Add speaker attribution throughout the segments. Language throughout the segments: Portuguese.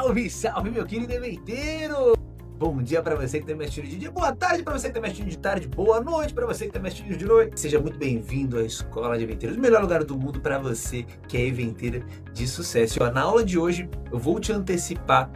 Speaker 1: Salve, salve, meu querido eventeiro! Bom dia para você que está me assistindo de dia, boa tarde para você que está me assistindo de tarde, boa noite para você que está me assistindo de noite. Seja muito bem-vindo à Escola de Eventeiros, o melhor lugar do mundo para você que é eventeira de sucesso. Na aula de hoje eu vou te antecipar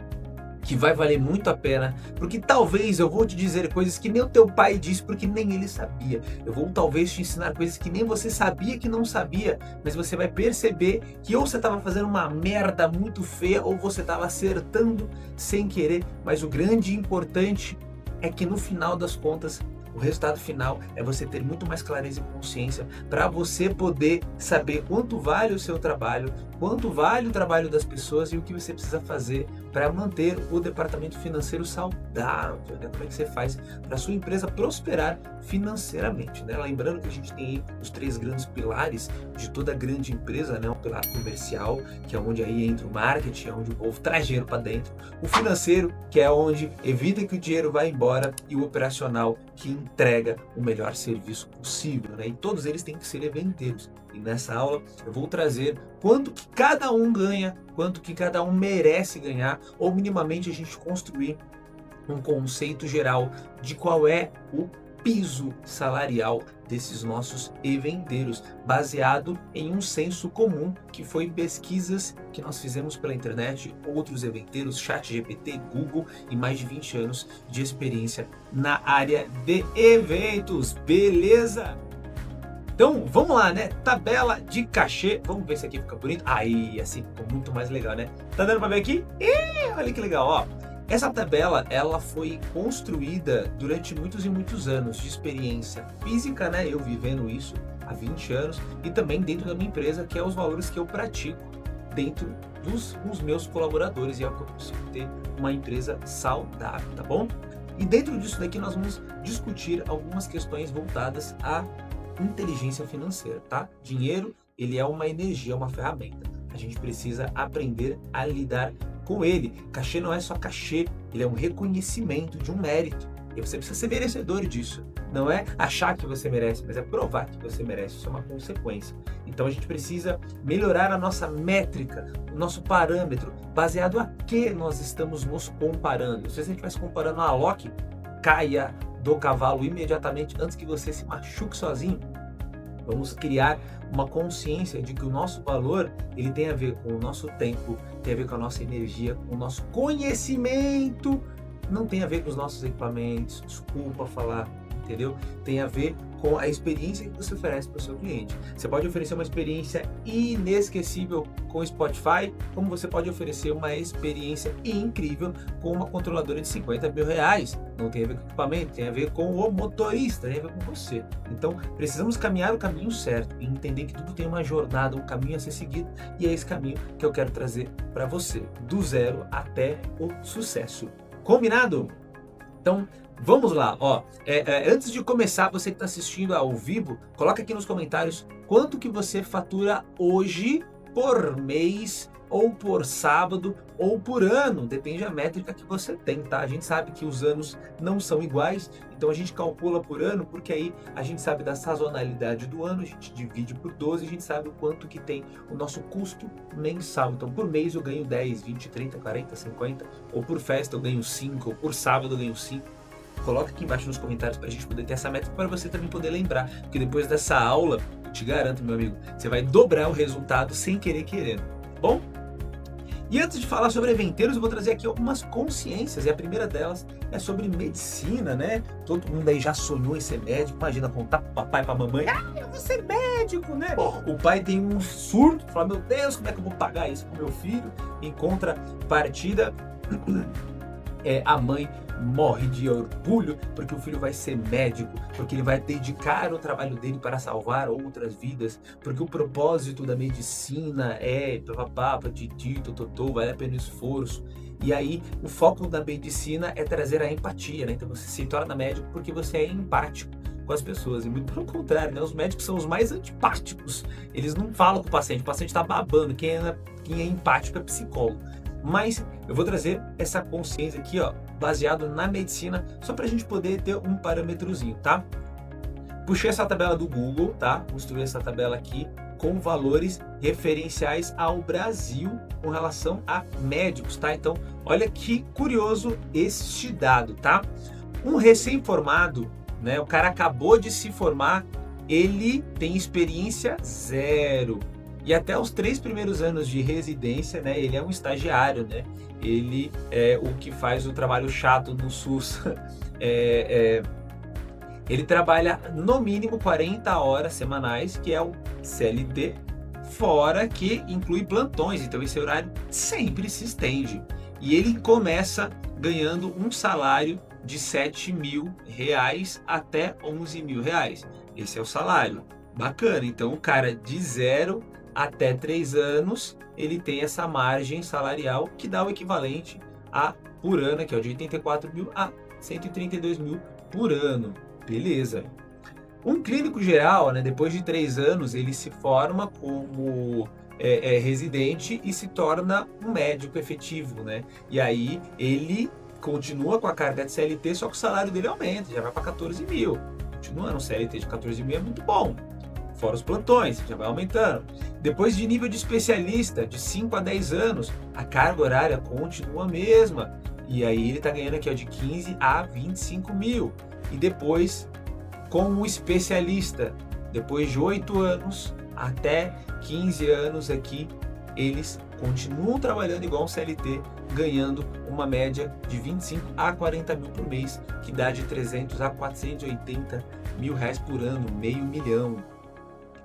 Speaker 1: que vai valer muito a pena, porque talvez eu vou te dizer coisas que nem o teu pai disse, porque nem ele sabia. Eu vou talvez te ensinar coisas que nem você sabia que não sabia, mas você vai perceber que ou você estava fazendo uma merda muito feia, ou você estava acertando sem querer, mas o grande e importante é que no final das contas, o resultado final é você ter muito mais clareza e consciência para você poder saber quanto vale o seu trabalho, quanto vale o trabalho das pessoas e o que você precisa fazer para manter o departamento financeiro saudável, né? Como é que você faz para a sua empresa prosperar financeiramente, né? Lembrando que a gente tem aí os 3 grandes pilares de toda grande empresa, né? O pilar comercial, que é onde aí entra o marketing, é onde o povo traz dinheiro para dentro, o financeiro, que é onde evita que o dinheiro vá embora, e o operacional, que entrega o melhor serviço possível, né? E todos eles têm que ser eventeiros. E nessa aula eu vou trazer quanto que cada um ganha, quanto que cada um merece ganhar, ou minimamente a gente construir um conceito geral de qual é o piso salarial desses nossos eventeiros, baseado em um senso comum que foi pesquisas que nós fizemos pela internet, outros eventeiros, ChatGPT, Google e mais de 20 anos de experiência na área de eventos, beleza? Então vamos lá, né? Tabela de cachê, vamos ver se aqui fica bonito. Aí, assim ficou muito mais legal, né? Tá dando pra ver aqui? Olha que legal, ó. Essa tabela, ela foi construída durante muitos e muitos anos de experiência física, né? Eu vivendo isso há 20 anos, e também dentro da minha empresa, que é os valores que eu pratico dentro dos meus colaboradores, e é o que eu consigo ter uma empresa saudável, tá bom? E dentro disso daqui nós vamos discutir algumas questões voltadas à inteligência financeira, tá? Dinheiro, ele é uma energia, é uma ferramenta. A gente precisa aprender a lidar com ele. Cachê não é só cachê, ele é um reconhecimento de um mérito. E você precisa ser merecedor disso. Não é achar que você merece, mas é provar que você merece. Isso é uma consequência. Então a gente precisa melhorar a nossa métrica, o nosso parâmetro, baseado a que nós estamos nos comparando. Se a gente vai se comparando a Loki, caia do cavalo imediatamente antes que você se machuque sozinho. Vamos criar uma consciência de que o nosso valor, ele tem a ver com o nosso tempo, tem a ver com a nossa energia, com o nosso conhecimento, não tem a ver com os nossos equipamentos, desculpa falar, entendeu? Tem a ver com a experiência que você oferece para o seu cliente. Você pode oferecer uma experiência inesquecível com o Spotify, como você pode oferecer uma experiência incrível com uma controladora de 50 mil reais. Não tem a ver com o equipamento, tem a ver com o motorista, tem a ver com você. Então, precisamos caminhar o caminho certo e entender que tudo tem uma jornada, um caminho a ser seguido, e é esse caminho que eu quero trazer para você, do zero até o sucesso. Combinado? Então, vamos lá, ó. Antes de começar, você que está assistindo ao vivo, coloca aqui nos comentários quanto que você fatura hoje por mês, ou por sábado, ou por ano, depende da métrica que você tem, tá? A gente sabe que os anos não são iguais, então a gente calcula por ano, porque aí a gente sabe da sazonalidade do ano, a gente divide por 12, a gente sabe o quanto que tem o nosso custo mensal. Então por mês eu ganho 10, 20, 30, 40, 50, ou por festa eu ganho 5, ou por sábado eu ganho 5. Coloca aqui embaixo nos comentários para a gente poder ter essa métrica, para você também poder lembrar, porque depois dessa aula, eu te garanto, meu amigo, você vai dobrar o resultado sem querer querendo, tá bom? E antes de falar sobre eventeiros, eu vou trazer aqui algumas consciências, e a primeira delas é sobre medicina, né? Todo mundo aí já sonhou em ser médico, imagina contar pro papai e pra mamãe, eu vou ser médico, né? O pai tem um surto, fala, meu Deus, como é que eu vou pagar isso pro meu filho? Em contrapartida, a mãe morre de orgulho porque o filho vai ser médico, porque ele vai dedicar o trabalho dele para salvar outras vidas, porque o propósito da medicina é vale a pena o esforço. E aí o foco da medicina é trazer a empatia, né? Então você se torna médico porque você é empático com as pessoas, e muito pelo contrário, né? Os médicos são os mais antipáticos, eles não falam com o paciente está babando, quem é empático é psicólogo. Mas eu vou trazer essa consciência aqui, ó, baseado na medicina, só para a gente poder ter um parâmetrozinho, tá? Puxei essa tabela do Google, tá? Construí essa tabela aqui com valores referenciais ao Brasil com relação a médicos, tá? Então, olha que curioso este dado, tá? Um recém-formado, né? O cara acabou de se formar, ele tem experiência zero. E até os 3 primeiros anos de residência, né? Ele é um estagiário, né? Ele é o que faz o trabalho chato no SUS. Ele trabalha no mínimo 40 horas semanais, que é o CLT, fora que inclui plantões, então esse horário sempre se estende. E ele começa ganhando um salário de R$7.000 até R$11.000. Esse é o salário. Bacana, então o cara de 0 até 3 anos, ele tem essa margem salarial que dá o equivalente a por ano, que é de 84.000 a 132.000 por ano. Beleza. Um clínico geral, né, depois de 3 anos, ele se forma como residente e se torna um médico efetivo, né? E aí ele continua com a carga de CLT, só que o salário dele aumenta, já vai para 14.000. Continua no CLT de 14.000, é muito bom. Fora os plantões, já vai aumentando. Depois de nível de especialista, de 5 a 10 anos, a carga horária continua a mesma. E aí ele está ganhando aqui, ó, de 15 a 25.000. E depois, como especialista, depois de 8 anos até 15 anos aqui, eles continuam trabalhando igual um CLT, ganhando uma média de 25 a 40.000 por mês, que dá de 300 a 480.000 reais por ano, $500.000.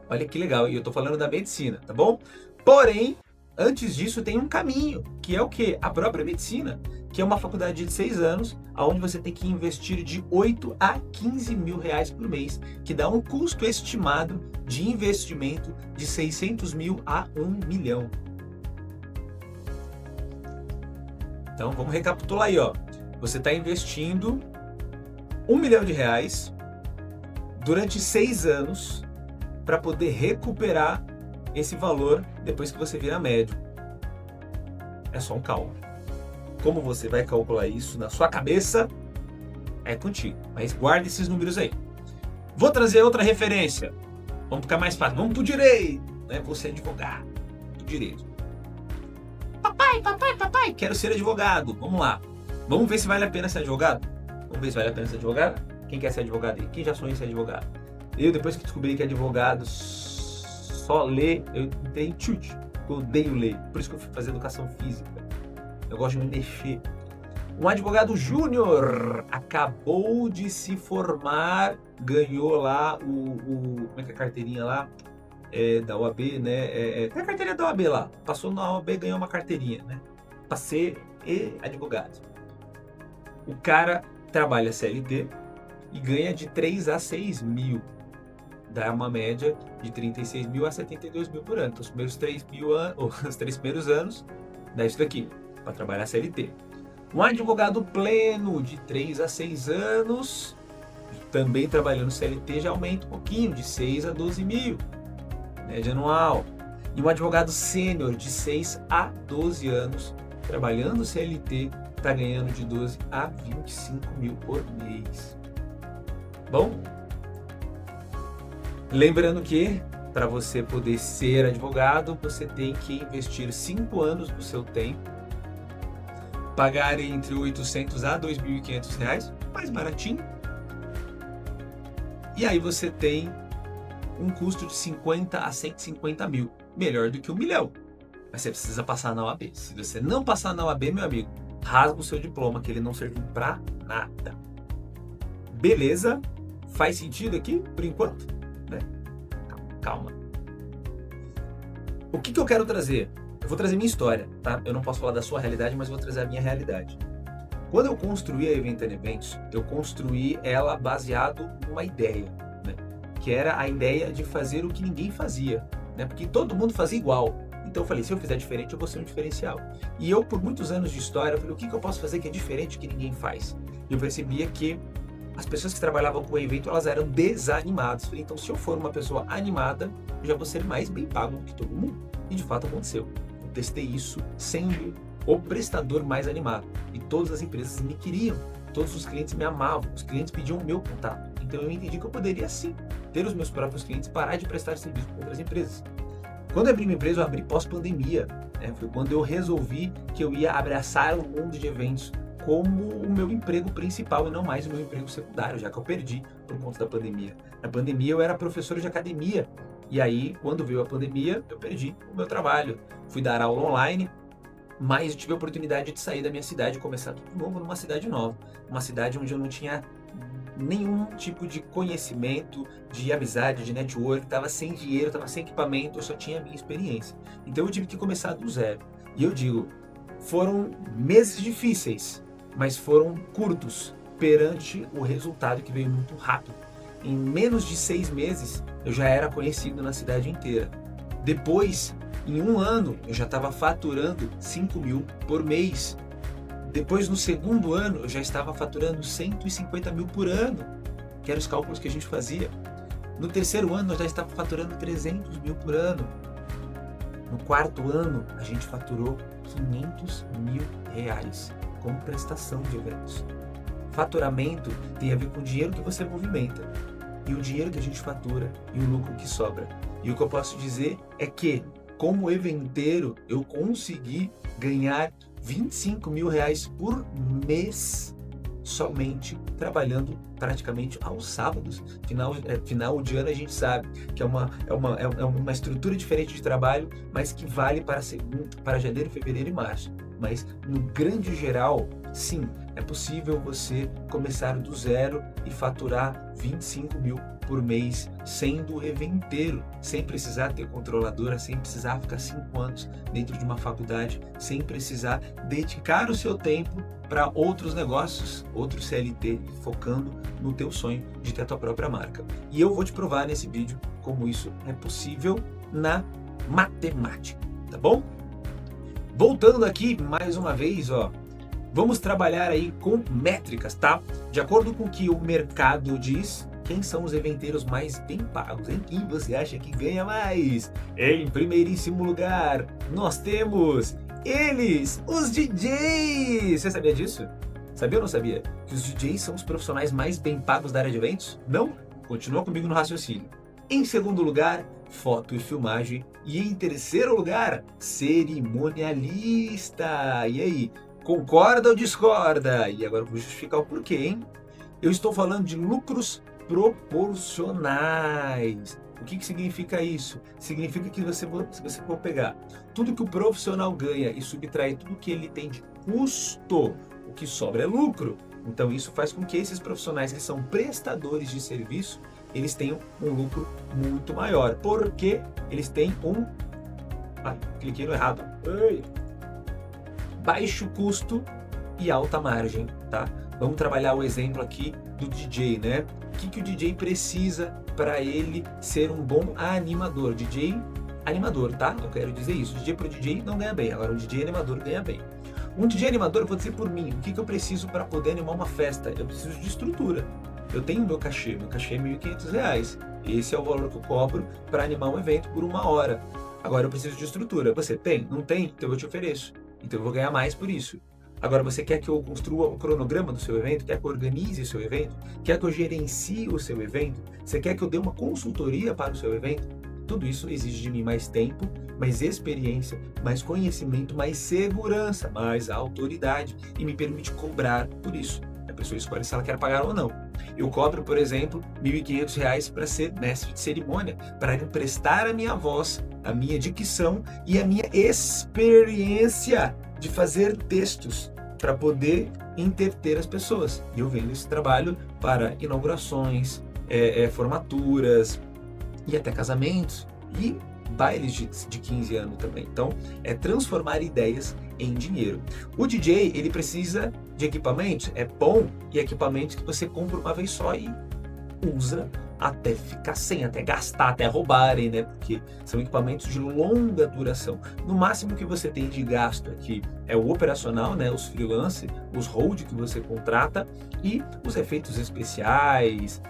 Speaker 1: Olha que legal, e eu tô falando da medicina, tá bom? Porém, antes disso tem um caminho, que é o quê? A própria medicina, que é uma faculdade de 6 anos, onde você tem que investir de 8 a 15.000 reais por mês, que dá um custo estimado de investimento de 600.000 a R$1.000.000. Então vamos recapitular aí, ó. Você está investindo R$1.000.000 durante 6 anos para poder recuperar esse valor depois que você vira médico. É só um cálculo. Como você vai calcular isso na sua cabeça, é contigo. Mas guarde esses números aí. Vou trazer outra referência. Vamos ficar mais fácil. Vamos pro direito. Né? Você é advogado. Do direito. Papai, quero ser advogado. Vamos lá. Vamos ver se vale a pena ser advogado? Vamos ver se vale a pena ser advogado? Quem quer ser advogado aí? Quem já sonhou em ser advogado? Eu, depois que descobri que advogado só lê, eu entrei em chute. Eu odeio ler. Por isso que eu fui fazer educação física. Eu gosto de me mexer. Um advogado júnior acabou de se formar, ganhou lá como é que é a carteirinha lá? Da OAB, né? Tem a carteirinha da OAB lá. Passou na OAB, ganhou uma carteirinha, né? Para ser advogado. O cara trabalha CLT e ganha de 3 a 6 mil. Dá uma média de 36.000 a 72.000 por ano. Então, os primeiros 3 primeiros anos, dá isso daqui, para trabalhar CLT. Um advogado pleno de 3 a 6 anos, também trabalhando CLT, já aumenta um pouquinho, de 6 a 12 mil, média anual. E um advogado sênior de 6 a 12 anos, trabalhando CLT, está ganhando de 12 a 25 mil por mês. Bom, lembrando que para você poder ser advogado, você tem que investir 5 anos do seu tempo, pagar entre 800 a 2.500 reais, mais baratinho. E aí você tem um custo de 50 a 150 mil, melhor do que $1.000.000. Mas você precisa passar na OAB. Se você não passar na OAB, meu amigo, rasga o seu diploma, que ele não serviu para nada. Beleza? Faz sentido aqui, por enquanto? Né? Calma. O que eu quero trazer? Eu vou trazer minha história, tá? Eu não posso falar da sua realidade, mas vou trazer a minha realidade. Quando eu construí a Event Eventos, eu construí ela baseado numa ideia, né? Que era a ideia de fazer o que ninguém fazia, né? Porque todo mundo fazia igual. Então eu falei, se eu fizer diferente, eu vou ser um diferencial. E eu, por muitos anos de história, eu falei, o que eu posso fazer que é diferente que ninguém faz? E eu percebia que as pessoas que trabalhavam com o evento, elas eram desanimadas. Falei, então se eu for uma pessoa animada, eu já vou ser mais bem pago do que todo mundo. E de fato aconteceu. Eu testei isso sendo o prestador mais animado. E todas as empresas me queriam. Todos os clientes me amavam. Os clientes pediam o meu contato. Então eu entendi que eu poderia sim ter os meus próprios clientes, parar de prestar serviço para outras empresas. Quando eu abri minha empresa, eu abri pós-pandemia, né? Foi quando eu resolvi que eu ia abraçar o mundo de eventos como o meu emprego principal e não mais o meu emprego secundário, já que eu perdi por conta da pandemia. Na pandemia eu era professor de academia e aí quando veio a pandemia eu perdi o meu trabalho. Fui dar aula online, mas eu tive a oportunidade de sair da minha cidade e começar tudo novo numa cidade nova, uma cidade onde eu não tinha nenhum tipo de conhecimento, de amizade, de network, estava sem dinheiro, estava sem equipamento, eu só tinha a minha experiência. Então eu tive que começar do zero. E eu digo, foram meses difíceis, mas foram curtos perante o resultado que veio muito rápido. Em menos de 6 meses, eu já era conhecido na cidade inteira. Depois, em um ano, eu já estava faturando 5 mil por mês. Depois, no segundo ano, eu já estava faturando 150 mil por ano, que eram os cálculos que a gente fazia. No terceiro ano, eu já estava faturando 300 mil por ano. No quarto ano, a gente faturou 500 mil reais como prestação de eventos. Faturamento tem a ver com o dinheiro que você movimenta e o dinheiro que a gente fatura e o lucro que sobra. E o que eu posso dizer é que, como eventeiro, eu consegui ganhar 25 mil reais por mês somente trabalhando praticamente aos sábados. Final de ano a gente sabe que é uma estrutura diferente de trabalho, mas que vale para janeiro, fevereiro e março. Mas no grande geral, sim, é possível você começar do zero e faturar 25 mil por mês sendo eventeiro, sem precisar ter controladora, sem precisar ficar 5 anos dentro de uma faculdade, sem precisar dedicar o seu tempo para outros negócios, outros CLT, focando no teu sonho de ter a tua própria marca. E eu vou te provar nesse vídeo como isso é possível na matemática, tá bom? Voltando aqui mais uma vez, ó, vamos trabalhar aí com métricas, tá? De acordo com o que o mercado diz, quem são os eventeiros mais bem pagos? Em quem você acha que ganha mais? Em primeiríssimo lugar, nós temos eles, os DJs! Você sabia disso? Sabia ou não sabia? Que os DJs são os profissionais mais bem pagos da área de eventos? Não? Continua comigo no raciocínio. Em segundo lugar, foto e filmagem. E em terceiro lugar, cerimonialista. E aí, concorda ou discorda? E agora eu vou justificar o porquê, hein? Eu estou falando de lucros proporcionais. O que significa isso? Significa que se você for pegar tudo que o profissional ganha e subtrair tudo que ele tem de custo, o que sobra é lucro. Então isso faz com que esses profissionais que são prestadores de serviço, eles tenham um lucro muito maior, porque eles têm cliquei no errado. Baixo custo e alta margem, tá? Vamos trabalhar o exemplo aqui do DJ, né? O que o DJ precisa para ele ser um bom animador? DJ animador, tá? Eu quero dizer isso. DJ pro DJ não ganha bem, agora um DJ animador ganha bem. Um DJ animador, eu vou dizer por mim, o que eu preciso para poder animar uma festa? Eu preciso de estrutura. Eu tenho meu cachê é R$ 1.500. Esse é o valor que eu cobro para animar um evento por 1 hora. Agora eu preciso de estrutura. Você tem? Não tem? Então eu te ofereço. Então eu vou ganhar mais por isso. Agora, você quer que eu construa o cronograma do seu evento? Quer que eu organize o seu evento? Quer que eu gerencie o seu evento? Você quer que eu dê uma consultoria para o seu evento? Tudo isso exige de mim mais tempo, mais experiência, mais conhecimento, mais segurança, mais autoridade e me permite cobrar por isso. A pessoa escolhe se ela quer pagar ou não. Eu cobro, por exemplo, R$ 1.500 para ser mestre de cerimônia, para emprestar a minha voz, a minha dicção e a minha experiência de fazer textos para poder entreter as pessoas. E eu vendo esse trabalho para inaugurações, formaturas e até casamentos e bailes de 15 anos também. Então, é transformar ideias em dinheiro. O DJ, ele precisa de equipamentos, é bom, e equipamentos que você compra uma vez só e usa até ficar sem, até gastar, até roubarem, né? Porque são equipamentos de longa duração. No máximo que você tem de gasto aqui é o operacional, né? Os freelance, os hold que você contrata e os efeitos especiais,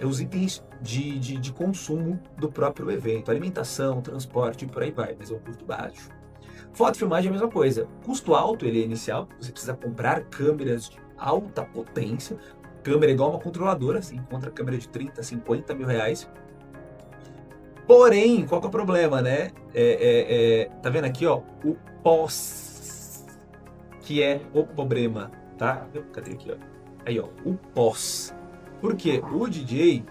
Speaker 1: os itens de consumo do próprio evento, alimentação, transporte e por aí vai, mas é um custo baixo. Foto e filmagem é a mesma coisa. Custo alto ele é inicial, você precisa comprar câmeras de alta potência. Câmera igual uma controladora, você encontra câmera de 30, 50 mil reais. Porém, qual que é o problema, né? Tá vendo aqui, ó, o pós, que é o problema, tá? Cadê aqui, ó? Aí, ó, o pós. Por quê? O DJ,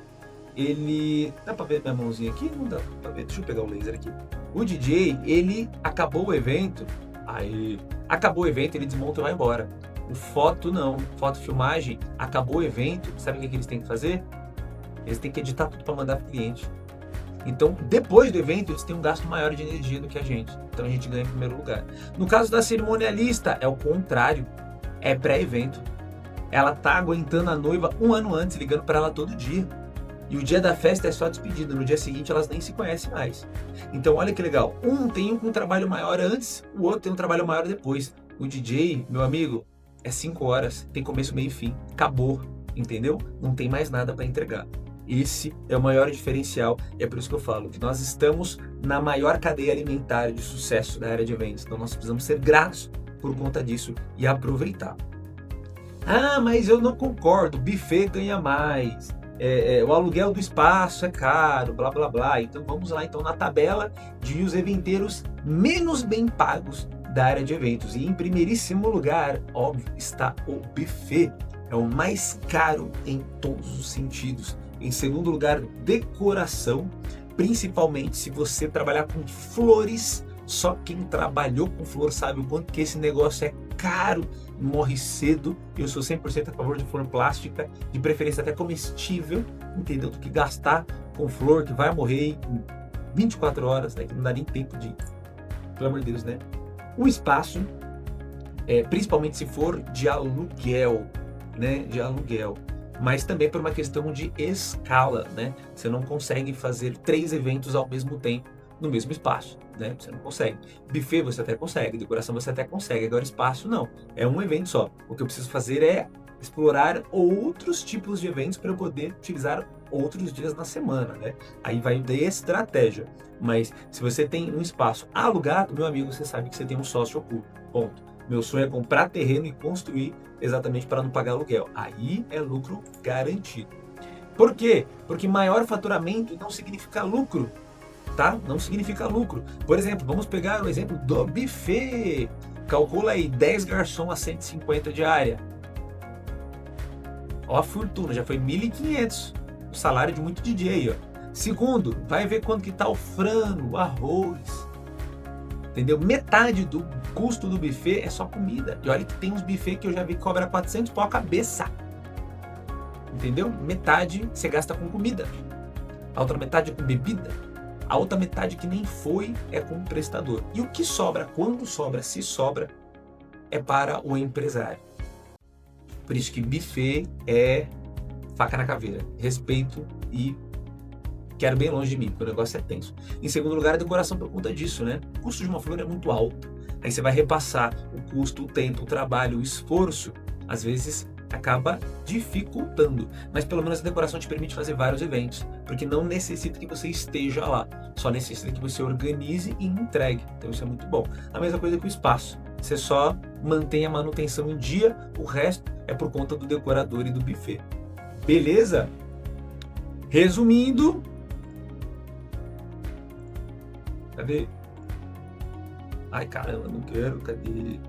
Speaker 1: ele... Dá pra ver minha mãozinha aqui? Não dá pra ver. Deixa eu pegar o laser aqui. O DJ, ele acabou o evento, aí... Acabou o evento, ele desmonta e vai embora. O foto, não. Foto, filmagem, acabou o evento, sabe o que eles têm que fazer? Eles têm que editar tudo para mandar pro cliente. Então, depois do evento, eles têm um gasto maior de energia do que a gente. Então, a gente ganha em primeiro lugar. No caso da cerimonialista, é o contrário. É pré-evento. Ela tá aguentando a noiva um ano antes, ligando para ela todo dia. E o dia da festa é só despedida. No dia seguinte, elas nem se conhecem mais. Então, olha que legal. Um tem um trabalho maior antes, o outro tem um trabalho maior depois. O DJ, meu amigo, é 5 horas. Tem começo, meio e fim. Acabou. Entendeu? Não tem mais nada para entregar. Esse é o maior diferencial, e é por isso que eu falo que nós estamos na maior cadeia alimentar de sucesso da área de eventos. Então nós precisamos ser gratos por conta disso e aproveitar. Ah, mas eu não concordo, buffet ganha mais, o aluguel do espaço é caro, blá blá blá. Então vamos lá então na tabela de os eventeiros menos bem pagos da área de eventos. E em primeiríssimo lugar, óbvio, está o buffet. É o mais caro em todos os sentidos. Em segundo lugar, decoração, principalmente se você trabalhar com flores. Só quem trabalhou com flor sabe o quanto que esse negócio é caro, morre cedo. Eu sou 100% a favor de flor plástica, de preferência até comestível, entendeu? Do que gastar com flor que vai morrer em 24 horas, né? Que não dá nem tempo de... Pelo amor de Deus, né? O espaço, principalmente se for de aluguel, né? De aluguel. Mas também por uma questão de escala, né? Você não consegue fazer 3 eventos ao mesmo tempo no mesmo espaço, né? Você não consegue. Buffet você até consegue, decoração você até consegue, agora espaço não. É um evento só. O que eu preciso fazer é explorar outros tipos de eventos para eu poder utilizar outros dias na semana, né? Aí vai de estratégia. Mas se você tem um espaço alugado, meu amigo, você sabe que você tem um sócio oculto. Ponto. Meu sonho é comprar terreno e construir exatamente para não pagar aluguel. Aí é lucro garantido. Por quê? Porque maior faturamento não significa lucro, tá? Não significa lucro. Por exemplo, vamos pegar o exemplo do buffet. Calcula aí 10 garçons a 150 diária. Ó a fortuna, já foi 1.500 o salário de muito DJ, ó. Segundo, vai ver quanto que tá o frango, o arroz. Entendeu? Metade do custo do buffet é só comida. E olha que tem uns buffets que eu já vi que cobra 400 pau a cabeça. Entendeu? Metade você gasta com comida. A outra metade é com bebida. A outra metade que nem foi é com o prestador. E o que sobra, quando sobra, se sobra, é para o empresário. Por isso que buffet é faca na caveira. Respeito e quero bem longe de mim, porque o negócio é tenso. Em segundo lugar, a decoração por conta disso, né? O custo de uma flor é muito alto. Aí você vai repassar o custo, o tempo, o trabalho, o esforço. Às vezes acaba dificultando. Mas pelo menos a decoração te permite fazer vários eventos. Porque não necessita que você esteja lá. Só necessita que você organize e entregue. Então isso é muito bom. A mesma coisa com o espaço. Você só mantém a manutenção em dia. O resto é por conta do decorador e do buffet. Beleza? Resumindo... Cadê? Ai, caramba, não quero. Cadê?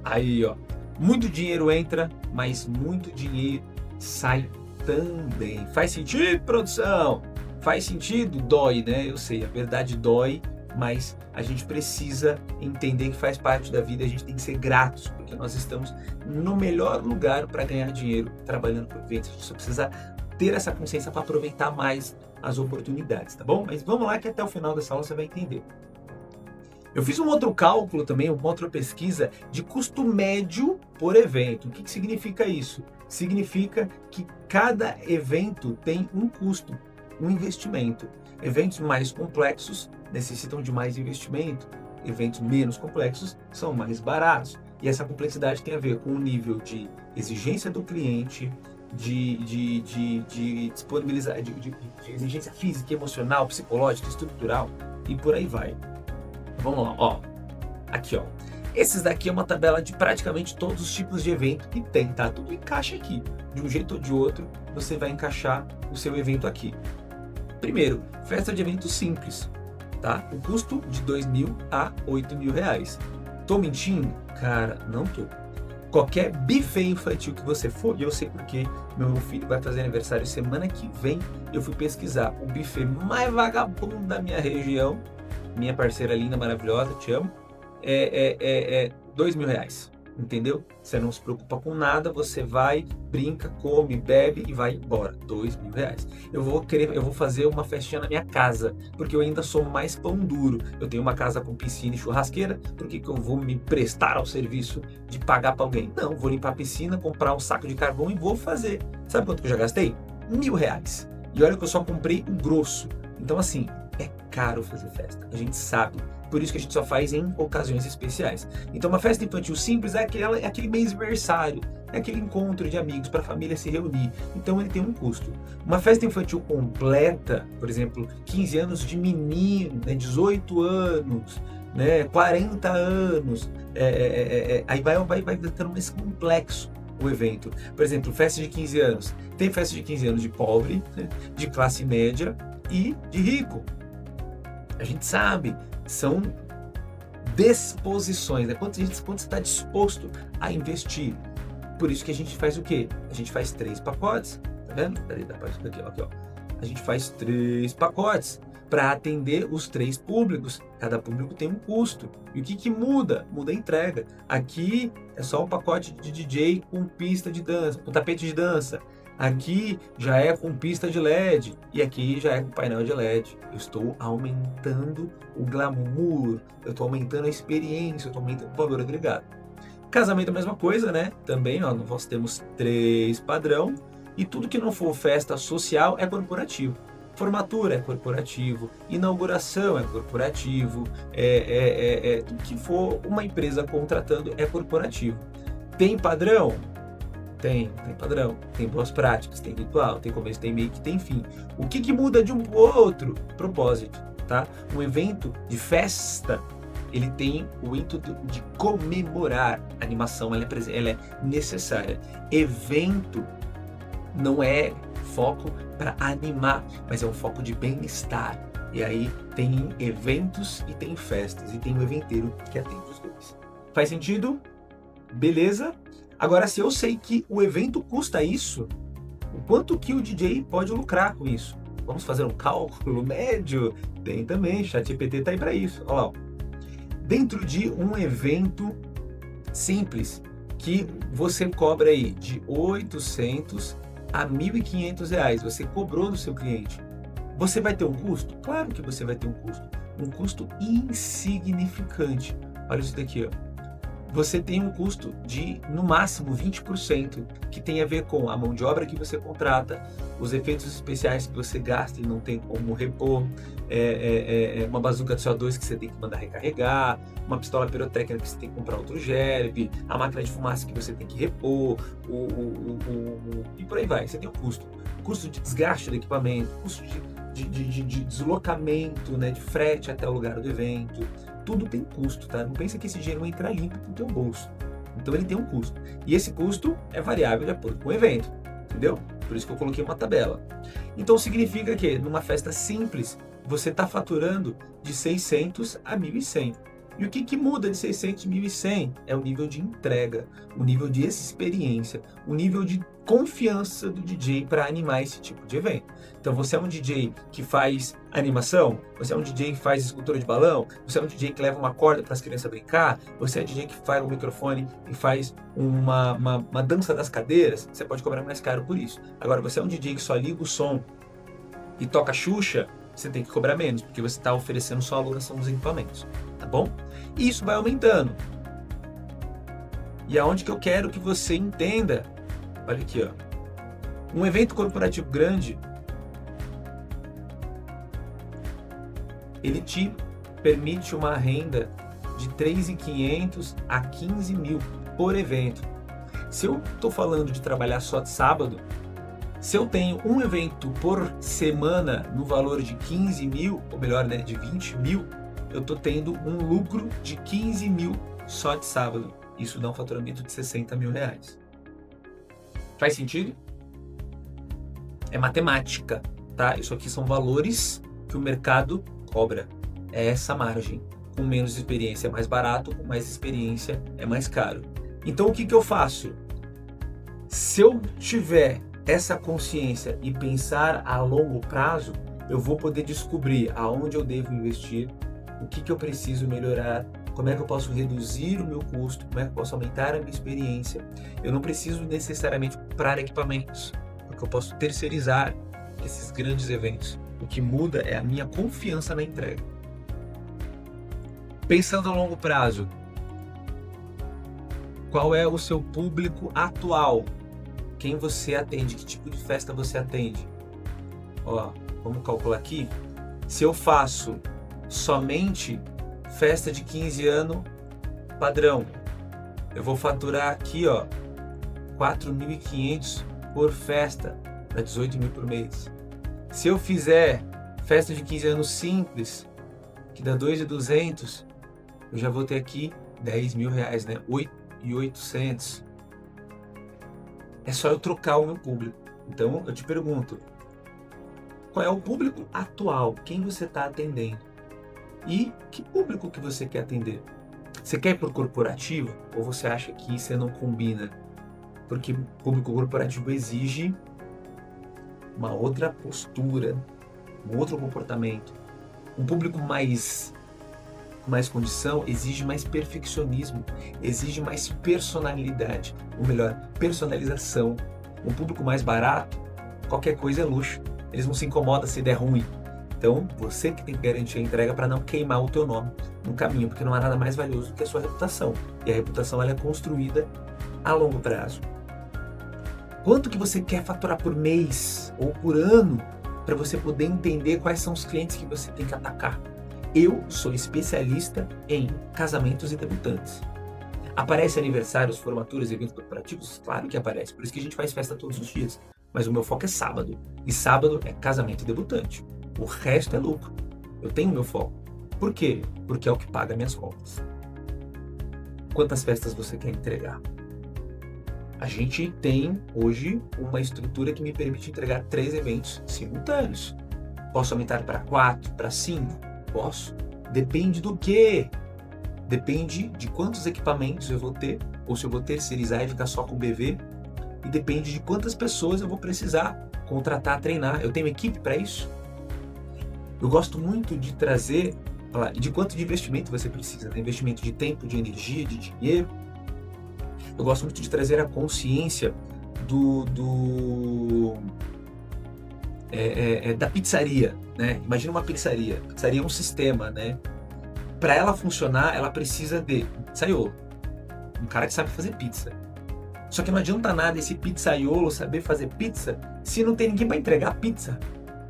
Speaker 1: Aí, ó. Muito dinheiro entra, mas muito dinheiro sai também. Faz sentido, produção? Faz sentido? Dói, né? Eu sei, a verdade dói, mas a gente precisa entender que faz parte da vida. A gente tem que ser gratos, porque nós estamos no melhor lugar para ganhar dinheiro trabalhando por eventos. A gente só precisa ter essa consciência para aproveitar mais as oportunidades, tá bom? Mas vamos lá que até o final dessa aula você vai entender. Eu fiz um outro cálculo também, uma outra pesquisa de custo médio por evento. O que significa isso? Significa que cada evento tem um custo, um investimento. Eventos mais complexos necessitam de mais investimento. Eventos menos complexos são mais baratos. E essa complexidade tem a ver com o nível de exigência do cliente, de disponibilizar, de exigência física, emocional, psicológica, estrutural e por aí vai. Vamos lá, ó. Aqui, ó. Esses daqui é uma tabela de praticamente todos os tipos de evento que tem, tá? Tudo encaixa aqui. De um jeito ou de outro, você vai encaixar o seu evento aqui. Primeiro, festa de evento simples, tá? O custo de R$ 2.000 a R$ 8.000. Tô mentindo? Cara, não tô. Qualquer buffet infantil que você for, e eu sei porque meu filho vai fazer aniversário semana que vem, eu fui pesquisar o buffet mais vagabundo da minha região, minha parceira linda, maravilhosa, te amo, é R$ 2.000, entendeu? Você não se preocupa com nada, você vai, brinca, come, bebe e vai embora. R$ 2.000. Eu vou fazer uma festinha na minha casa, porque eu ainda sou mais pão duro. Eu tenho uma casa com piscina e churrasqueira, por que eu vou me prestar ao serviço de pagar para alguém? Não, vou limpar a piscina, comprar um saco de carvão e vou fazer. Sabe quanto que eu já gastei? R$ 1.000. E olha que eu só comprei o grosso. Então assim, é caro fazer festa, a gente sabe. Por isso que a gente só faz em ocasiões especiais. Então uma festa infantil simples é aquele mêsversário, é aquele encontro de amigos para a família se reunir. Então ele tem um custo. Uma festa infantil completa, por exemplo, 15 anos de menino, 18 anos, 40 anos, aí vai ficando mais complexo o evento. Por exemplo, festa de 15 anos. Tem festa de 15 anos de pobre, de classe média e de rico. A gente sabe, são disposições, quanto você está disposto a investir. Por isso que a gente faz o quê? A gente faz 3 pacotes, tá vendo? Peraí, dá pra aqui, ó. A gente faz 3 pacotes para atender os 3 públicos. Cada público tem um custo. E o que muda? Muda a entrega. Aqui é só um pacote de DJ com pista de dança, com tapete de dança. Aqui já é com pista de LED e aqui já é com painel de LED. Eu estou aumentando o glamour, eu estou aumentando a experiência, eu estou aumentando o valor agregado. Casamento é a mesma coisa, né? Também, ó, nós temos 3 padrão e tudo que não for festa social é corporativo. Formatura é corporativo, inauguração é corporativo, tudo que for uma empresa contratando é corporativo. Tem padrão? Tem padrão, tem boas práticas, tem ritual, tem começo, tem meio, tem fim. O que muda de um para o outro? Propósito, tá? Um evento de festa, ele tem o intuito de comemorar. A animação, ela é necessária. Evento não é foco para animar, mas é um foco de bem-estar. E aí tem eventos e tem festas, e tem um eventeiro que atende os dois. Faz sentido? Beleza? Agora, se eu sei que o evento custa isso, o quanto que o DJ pode lucrar com isso? Vamos fazer um cálculo médio? Tem também, ChatGPT tá aí para isso. Olha lá. Dentro de um evento simples, que você cobra aí de 800 a R$ 1.500, você cobrou do seu cliente. Você vai ter um custo? Claro que você vai ter um custo insignificante. Olha isso daqui, ó. Você tem um custo de, no máximo, 20%, que tem a ver com a mão de obra que você contrata, os efeitos especiais que você gasta e não tem como repor, uma bazuca de CO2 que você tem que mandar recarregar, uma pistola pirotécnica que você tem que comprar outro gerbe, a máquina de fumaça que você tem que repor, e por aí vai. Você tem o custo de desgaste do equipamento, custo de deslocamento, de frete até o lugar do evento. Tudo tem custo, tá? Não pensa que esse dinheiro vai entrar limpo pro teu bolso. Então ele tem um custo. E esse custo é variável de acordo com o evento, entendeu? Por isso que eu coloquei uma tabela. Então significa que numa festa simples, você está faturando de 600 a 1.100. E o que muda de 600 a 1.100? É o nível de entrega, o nível de experiência, o nível de confiança do DJ para animar esse tipo de evento. Então você é um DJ que faz animação, você é um DJ que faz escultura de balão, você é um DJ que leva uma corda para as crianças brincar, você é um DJ que faz um microfone e faz uma dança das cadeiras, você pode cobrar mais caro por isso. Agora, você é um DJ que só liga o som e toca Xuxa, você tem que cobrar menos, porque você está oferecendo só a alugação dos equipamentos, tá bom? E isso vai aumentando. E aonde que eu quero que você entenda, olha aqui, ó, um evento corporativo grande, ele te permite uma renda de 3.500 a 15.000 por evento. Se eu estou falando de trabalhar só de sábado, se eu tenho um evento por semana no valor de 15.000, ou melhor, de 20.000, eu estou tendo um lucro de 15.000 só de sábado. Isso dá um faturamento de R$60 mil. Faz sentido? É matemática, tá? Isso aqui são valores que o mercado cobra. É essa margem. Com menos experiência é mais barato, com mais experiência é mais caro. Então o que eu faço? Se eu tiver essa consciência e pensar a longo prazo, eu vou poder descobrir aonde eu devo investir, o que eu preciso melhorar, como é que eu posso reduzir o meu custo, como é que eu posso aumentar a minha experiência. Eu não preciso necessariamente comprar equipamentos, porque eu posso terceirizar esses grandes eventos. O que muda é a minha confiança na entrega. Pensando a longo prazo, qual é o seu público atual? Quem você atende? Que tipo de festa você atende? Ó, vamos calcular aqui. Se eu faço somente festa de 15 anos padrão, eu vou faturar aqui, ó, 4.500 por festa, dá 18 mil por mês. Se eu fizer festa de 15 anos simples, que dá 2.200, eu já vou ter aqui 10 mil reais, né? 8.800. É só eu trocar o meu público. Então eu te pergunto, qual é o público atual? Quem você está atendendo? E que público que você quer atender? Você quer ir por corporativo ou você acha que isso não combina? Porque público corporativo exige uma outra postura, um outro comportamento. Um público com mais condição exige mais perfeccionismo, exige mais personalidade, ou melhor, personalização. Um público mais barato, qualquer coisa é luxo. Eles não se incomodam se der ruim. Então, você que tem que garantir a entrega para não queimar o teu nome no caminho, porque não há nada mais valioso do que a sua reputação. E a reputação ela é construída a longo prazo. Quanto que você quer faturar por mês ou por ano para você poder entender quais são os clientes que você tem que atacar? Eu sou especialista em casamentos e debutantes. Aparece aniversários, formaturas, eventos corporativos? Claro que aparece, por isso que a gente faz festa todos os dias. Mas o meu foco é sábado, e sábado é casamento e debutante. O resto é lucro. Eu tenho meu foco. Por quê? Porque é o que paga minhas contas. Quantas festas você quer entregar? A gente tem hoje uma estrutura que me permite entregar 3 eventos simultâneos. Posso aumentar para 4, para 5? Posso. Depende do quê? Depende de quantos equipamentos eu vou ter, ou se eu vou terceirizar e ficar só com o BV, e depende de quantas pessoas eu vou precisar contratar, treinar. Eu tenho equipe para isso? Eu gosto muito de trazer, de quanto de investimento você precisa, né? Investimento de tempo, de energia, de dinheiro. Eu gosto muito de trazer a consciência da pizzaria, né? Imagina uma pizzaria. Pizzaria é um sistema, né? Para ela funcionar, ela precisa de um pizzaiolo, um cara que sabe fazer pizza. Só que não adianta nada esse pizzaiolo saber fazer pizza se não tem ninguém para entregar a pizza.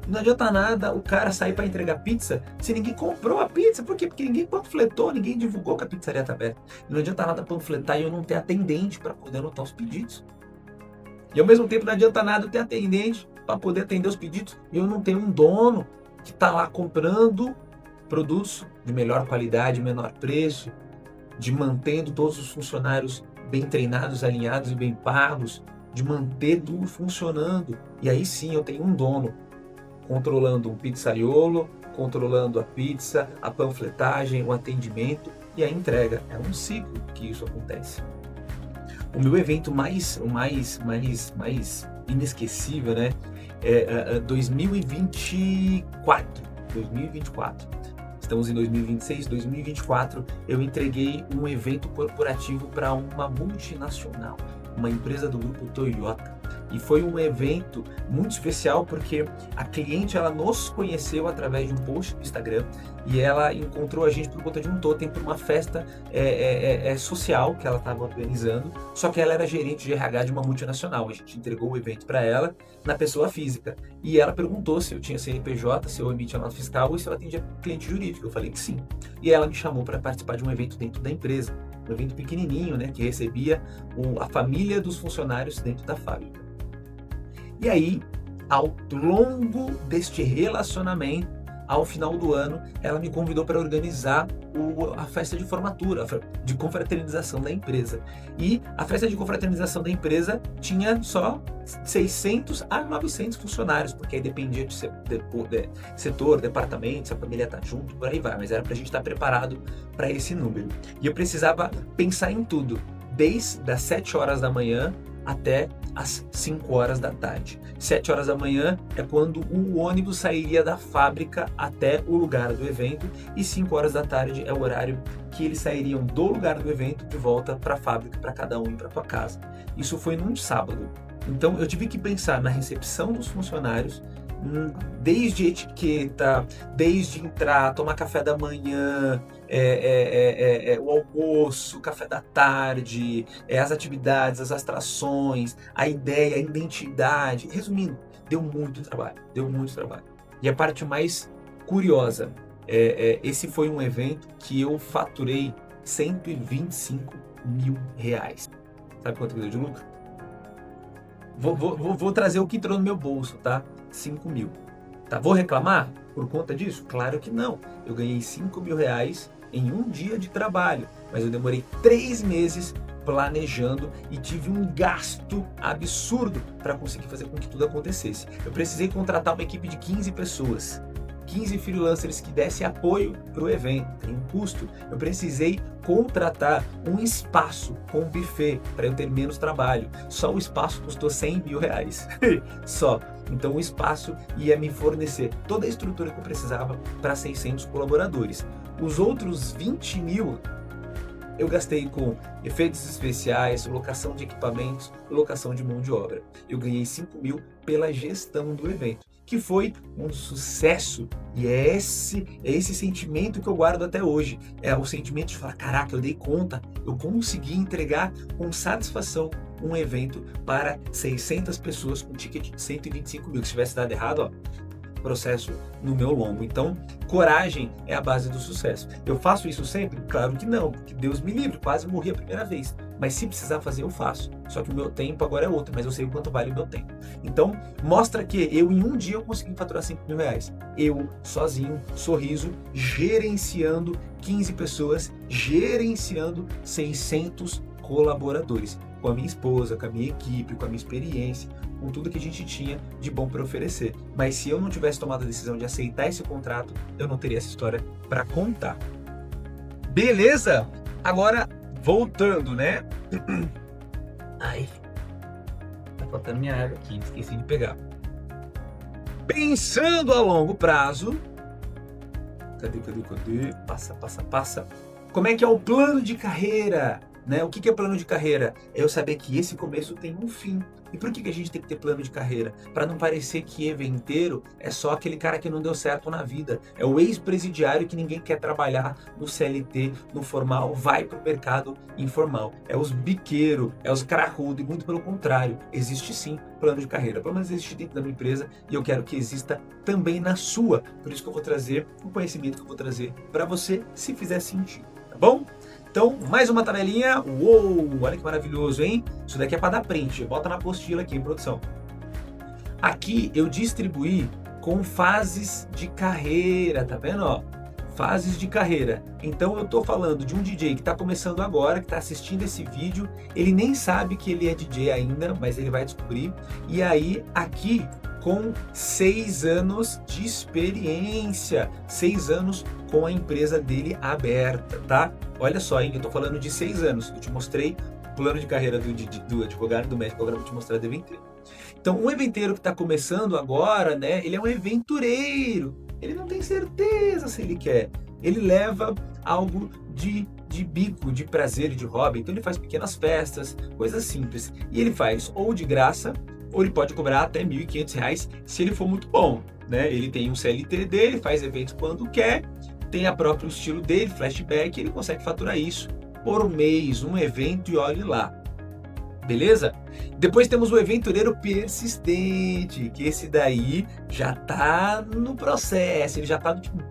Speaker 1: Não adianta nada o cara sair para entregar pizza se ninguém comprou a pizza. Por quê? Porque ninguém panfletou, ninguém divulgou que a pizzaria está aberta. Não adianta nada panfletar e eu não ter atendente para poder anotar os pedidos. E ao mesmo tempo não adianta nada eu ter atendente para poder atender os pedidos e eu não tenho um dono que está lá comprando produtos de melhor qualidade, menor preço, de mantendo todos os funcionários bem treinados, alinhados e bem pagos, de manter tudo funcionando. E aí sim eu tenho um dono controlando um pizzaiolo, controlando a pizza, a panfletagem, o atendimento e a entrega. É um ciclo que isso acontece. O meu evento mais inesquecível, né, é 2024. Estamos em 2026, 2024, eu entreguei um evento corporativo para uma multinacional, uma empresa do grupo Toyota. E foi um evento muito especial porque a cliente ela nos conheceu através de um post no Instagram e ela encontrou a gente por conta de um totem para uma festa social que ela estava organizando, só que ela era gerente de RH de uma multinacional. A gente entregou o evento para ela na pessoa física e ela perguntou se eu tinha CNPJ, se eu emitia nota fiscal e se eu atendia cliente jurídico. Eu falei que sim. E ela me chamou para participar de um evento dentro da empresa, um evento pequenininho, né, que recebia a família dos funcionários dentro da fábrica. E aí, ao longo deste relacionamento, ao final do ano, ela me convidou para organizar a festa de formatura, de confraternização da empresa. E a festa de confraternização da empresa tinha só 600 a 900 funcionários, porque aí dependia de setor, departamento, se a família tá junto, por aí vai, mas era pra gente estar preparado para esse número. E eu precisava pensar em tudo, desde as 7 horas da manhã até às 5 horas da tarde. 7 horas da manhã é quando o ônibus sairia da fábrica até o lugar do evento, e 5 horas da tarde é o horário que eles sairiam do lugar do evento de volta para a fábrica, para cada um ir para sua casa. Isso foi num sábado. Então eu tive que pensar na recepção dos funcionários, desde etiqueta, desde entrar, tomar café da manhã, o almoço, o café da tarde, as atividades, as atrações, a ideia, a identidade. Resumindo, deu muito trabalho. E a parte mais curiosa, esse foi um evento que eu faturei R$125 mil. Sabe quanto que deu de lucro? Vou trazer o que entrou no meu bolso, tá? 5 mil. Tá? Vou reclamar por conta disso? Claro que não. Eu ganhei 5 mil reais em um dia de trabalho, mas eu demorei 3 meses planejando e tive um gasto absurdo para conseguir fazer com que tudo acontecesse. Eu precisei contratar uma equipe de 15 pessoas. 15 freelancers que dessem apoio para o evento, tem um custo. Eu precisei contratar um espaço com buffet para eu ter menos trabalho. Só o espaço custou 100 mil reais. Só. Então o espaço ia me fornecer toda a estrutura que eu precisava para 600 colaboradores. Os outros 20 mil eu gastei com efeitos especiais, locação de equipamentos, locação de mão de obra. Eu ganhei 5 mil pela gestão do evento, que foi um sucesso, e é esse sentimento que eu guardo até hoje. É o sentimento de falar, caraca, eu dei conta, eu consegui entregar com satisfação um evento para 600 pessoas com ticket de 125 mil. Se tivesse dado errado, ó, processo no meu lombo. Então, coragem é a base do sucesso. Eu faço isso sempre? Claro que não, porque Deus me livre, quase morri a primeira vez. Mas se precisar fazer, eu faço. Só que o meu tempo agora é outro, mas eu sei o quanto vale o meu tempo. Então, mostra que eu em um dia eu consegui faturar 5 mil reais. Eu, sozinho, sorriso, gerenciando 15 pessoas, gerenciando 600 colaboradores. Com a minha esposa, com a minha equipe, com a minha experiência, com tudo que a gente tinha de bom para oferecer. Mas se eu não tivesse tomado a decisão de aceitar esse contrato, eu não teria essa história para contar. Beleza? Agora, voltando, né? Ai, tá faltando minha água aqui, esqueci de pegar. Pensando a longo prazo, cadê? Passa. Como é que é o plano de carreira? Né? O que é plano de carreira? É eu saber que esse começo tem um fim. E por que a gente tem que ter plano de carreira? Para não parecer que eventeiro é só aquele cara que não deu certo na vida. É o ex-presidiário que ninguém quer trabalhar no CLT, no formal, vai para o mercado informal. É os biqueiros, é os cracudos, e muito pelo contrário. Existe sim plano de carreira. Pelo menos existe dentro da minha empresa e eu quero que exista também na sua. Por isso que eu vou trazer o conhecimento que eu vou trazer para você, se fizer sentido. Tá bom? Então, mais uma tabelinha. Uou, olha que maravilhoso, hein? Isso daqui é para dar print. Bota na apostila aqui, em produção. Aqui eu distribuí com fases de carreira, tá vendo? Ó, fases de carreira. Então eu tô falando de um DJ que tá começando agora, que tá assistindo esse vídeo. Ele nem sabe que ele é DJ ainda, mas ele vai descobrir. E aí, aqui, com 6 anos de experiência. 6 anos com a empresa dele aberta, tá? Olha só, hein? Eu tô falando de 6 anos. Eu te mostrei o plano de carreira do advogado, do médico, agora eu vou te mostrar do eventeiro. Então, um eventeiro que tá começando agora, né? Ele é um aventureiro. Ele não tem certeza se ele quer. Ele leva algo de bico, de prazer, de hobby. Então, ele faz pequenas festas, coisas simples. E ele faz ou de graça, ou ele pode cobrar até R$ 1.500 se ele for muito bom, né? Ele tem um CLT dele, faz eventos quando quer, tem a próprio estilo dele, flashback, ele consegue faturar isso por mês, um evento, e olhe lá. Beleza? Depois temos o aventureiro persistente, que esse daí já tá no processo, ele já tá no tipo,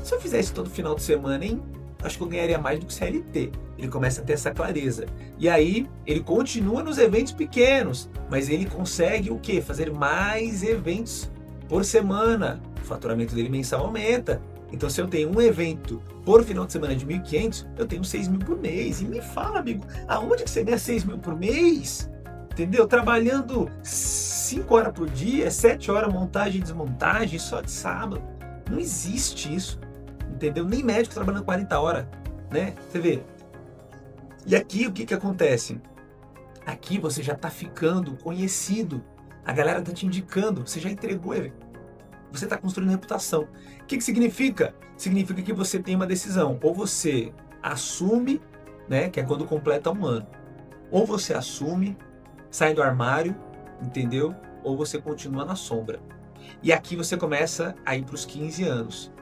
Speaker 1: se eu fizesse todo final de semana, hein? Acho que eu ganharia mais do que CLT. Ele começa a ter essa clareza. E aí, ele continua nos eventos pequenos, mas ele consegue o quê? Fazer mais eventos por semana, faturamento dele mensal aumenta. Então, se eu tenho um evento por final de semana de 1.500, eu tenho 6.000 por mês. E me fala, amigo, aonde que você ganha 6.000 por mês? Entendeu? Trabalhando 5 horas por dia, 7 horas montagem e desmontagem, só de sábado. Não existe isso, entendeu? Nem médico trabalhando 40 horas, né? Você vê. E aqui, o que acontece? Aqui você já está ficando conhecido. A galera está te indicando, você já entregou, você está construindo reputação. O que significa? Significa que você tem uma decisão. Ou você assume, né, que é quando completa um ano. Ou você assume, sai do armário, entendeu? Ou você continua na sombra. E aqui você começa a ir para os 15 anos.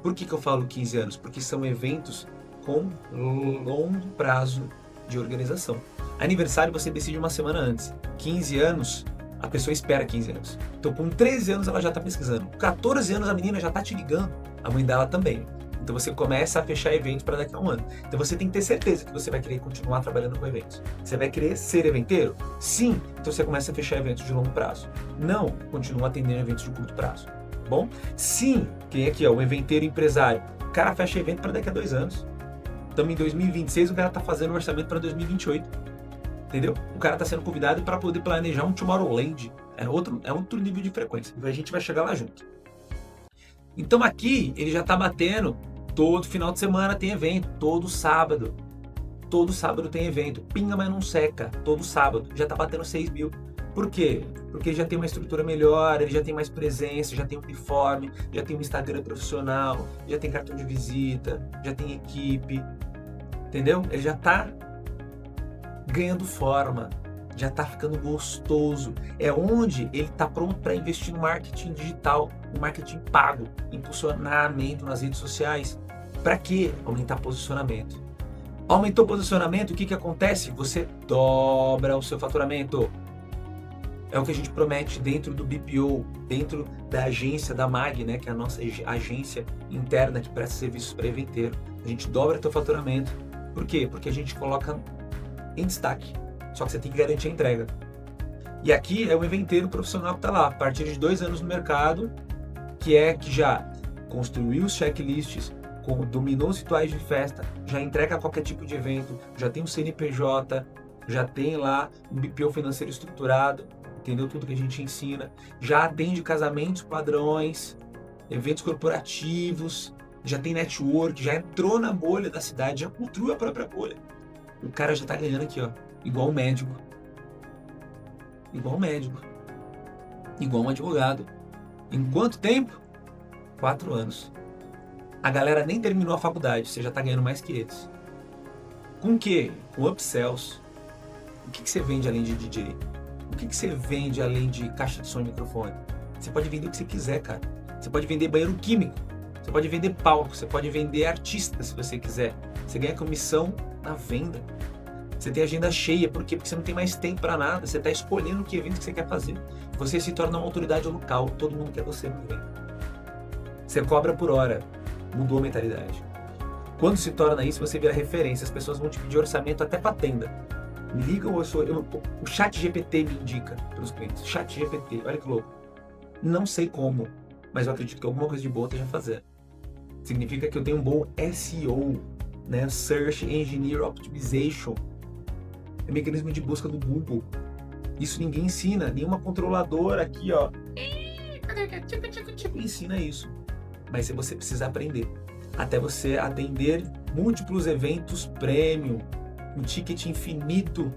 Speaker 1: Por que eu falo 15 anos? Porque são eventos com longo prazo de organização. Aniversário você decide uma semana antes. 15 anos, a pessoa espera 15 anos. Então com 13 anos ela já está pesquisando. Com 14 anos a menina já está te ligando. A mãe dela também. Então você começa a fechar eventos para daqui a um ano. Então você tem que ter certeza que você vai querer continuar trabalhando com eventos. Você vai querer ser eventeiro? Sim. Então você começa a fechar eventos de longo prazo. Não, continua atendendo eventos de curto prazo. Bom? Sim. Quem aqui é o eventeiro empresário? O cara fecha evento para daqui a 2 anos. Estamos em 2026, o cara está fazendo um orçamento para 2028. Entendeu? O cara está sendo convidado para poder planejar um Tomorrowland. É outro nível de frequência. A gente vai chegar lá junto. Então aqui ele já está batendo. Todo final de semana tem evento. Todo sábado. Todo sábado tem evento. Pinga, mas não seca. Todo sábado. Já está batendo 6.000. Por quê? Porque ele já tem uma estrutura melhor, ele já tem mais presença, já tem uniforme, já tem um Instagram profissional, já tem cartão de visita, já tem equipe. Entendeu? Ele já está ganhando forma, já está ficando gostoso. É onde ele está pronto para investir no marketing digital, no marketing pago, impulsionamento nas redes sociais. Para quê? Aumentar posicionamento. Aumentou o posicionamento, o que acontece? Você dobra o seu faturamento. É o que a gente promete dentro do BPO, dentro da agência da MAG, né, que é a nossa agência interna que presta serviços para eventeiro. A gente dobra o teu faturamento. Por quê? Porque a gente coloca em destaque. Só que você tem que garantir a entrega. E aqui é o eventeiro profissional que está lá, a partir de 2 anos no mercado, que já construiu os checklists, dominou os rituais de festa, já entrega qualquer tipo de evento, já tem um CNPJ, já tem lá um BPO financeiro estruturado, entendeu tudo que a gente ensina, já atende casamentos padrões, eventos corporativos, já tem network, já entrou na bolha da cidade, já construiu a própria bolha. O cara já tá ganhando aqui, ó, igual um médico. Igual um médico. Igual um advogado. Em quanto tempo? 4 anos. A galera nem terminou a faculdade, você já tá ganhando mais que eles. Com o quê? Com upsells. O que você vende além de DJ? O que você vende além de caixa de som e microfone? Você pode vender o que você quiser, cara. Você pode vender banheiro químico. Você pode vender palco. Você pode vender artista, se você quiser. Você ganha comissão na venda. Você tem agenda cheia. Por quê? Porque você não tem mais tempo para nada. Você está escolhendo que evento que você quer fazer. Você se torna uma autoridade local. Todo mundo quer você no evento. Você cobra por hora. Mudou a mentalidade. Quando se torna isso, você vira referência. As pessoas vão te pedir orçamento até para tenda. Me ligam, o chat GPT me indica para os clientes. Chat GPT, olha que louco. Não sei como, mas eu acredito que alguma coisa de boa eu esteja fazendo. Significa que eu tenho um bom SEO, né? Search Engine Optimization. É mecanismo de busca do Google. Isso ninguém ensina. Nenhuma controladora aqui, ó. Ensina isso. Mas você precisa aprender. Até você atender múltiplos eventos premium, um ticket infinito.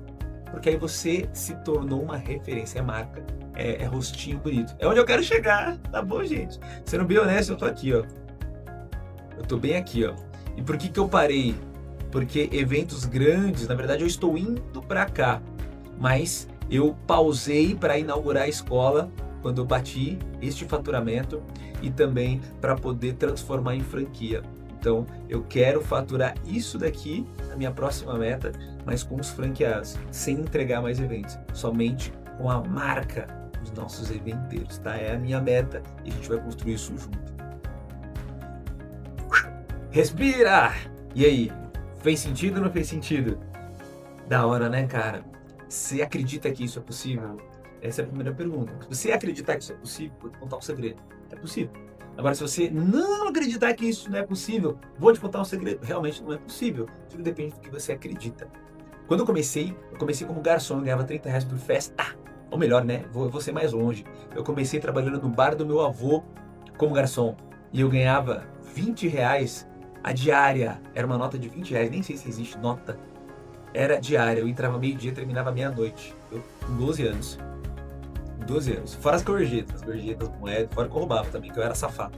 Speaker 1: Porque aí você se tornou uma referência, é marca. É rostinho bonito. É onde eu quero chegar, tá bom, gente? Sendo bem honesto, eu tô aqui, ó. Eu tô bem aqui, ó. E por que eu parei? Porque eventos grandes, na verdade eu estou indo para cá, mas eu pausei para inaugurar a escola quando eu bati este faturamento e também para poder transformar em franquia. Então eu quero faturar isso daqui, a minha próxima meta, mas com os franqueados, sem entregar mais eventos, somente com a marca dos nossos eventeiros, tá? É a minha meta e a gente vai construir isso junto. Respira! E aí, fez sentido ou não fez sentido? Da hora, né, cara? Você acredita que isso é possível? Essa é a primeira pergunta. Se você acreditar que isso é possível, vou te contar um segredo. É possível. Agora, se você não acreditar que isso não é possível, vou te contar um segredo. Realmente não é possível. Tudo depende do que você acredita. Quando eu comecei como garçom, eu ganhava R$ 30 por festa. Ou melhor, né? Vou ser mais longe. Eu comecei trabalhando no bar do meu avô como garçom. E eu ganhava R$ 20 a diária. Era uma nota de R$ 20, nem sei se existe nota. Era diária. Eu entrava meio-dia e terminava meia-noite. Eu com 12 anos. 12 anos. Fora as gorjetas, moedas. Fora que eu roubava também, que eu era safado.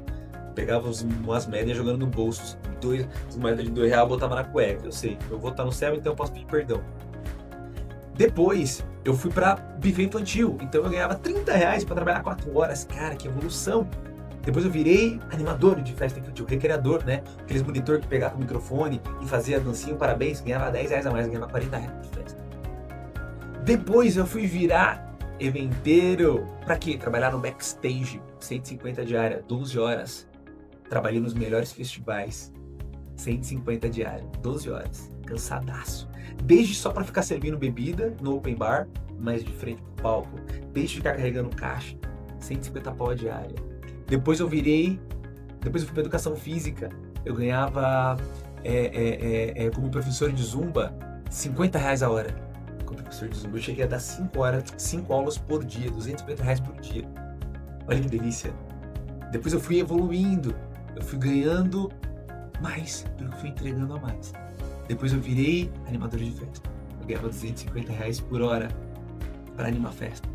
Speaker 1: Pegava umas médias jogando no bolso. As moedas de R$ 2 botava na cueca. Eu sei. Eu vou estar no céu, então eu posso pedir perdão. Depois, eu fui pra buffet infantil. Então eu ganhava R$ 30 pra trabalhar 4 horas. Cara, que evolução. Depois eu virei animador de festa infantil, recreador, né? Aqueles monitor que pegava o microfone e fazia dancinha, parabéns, ganhava R$ 10 a mais, ganhava R$ 40 de festa. Depois eu fui virar eventeiro. Pra quê? Trabalhar no backstage, 150 diária, 12 horas. Trabalhei nos melhores festivais, 150 diária, 12 horas, cansadaço. Desde só pra ficar servindo bebida no open bar, mas de frente pro palco, desde ficar carregando caixa, 150 pau a diária. Depois eu fui pra educação física, eu ganhava como professor de zumba, R$ 50 a hora. Como professor de zumba, eu cheguei a dar 5 aulas por dia, R$ 250 por dia. Olha que delícia. Depois eu fui evoluindo, eu fui ganhando mais, eu fui entregando a mais. Depois eu virei animador de festa. Eu ganhava R$ 250 por hora para animar festa.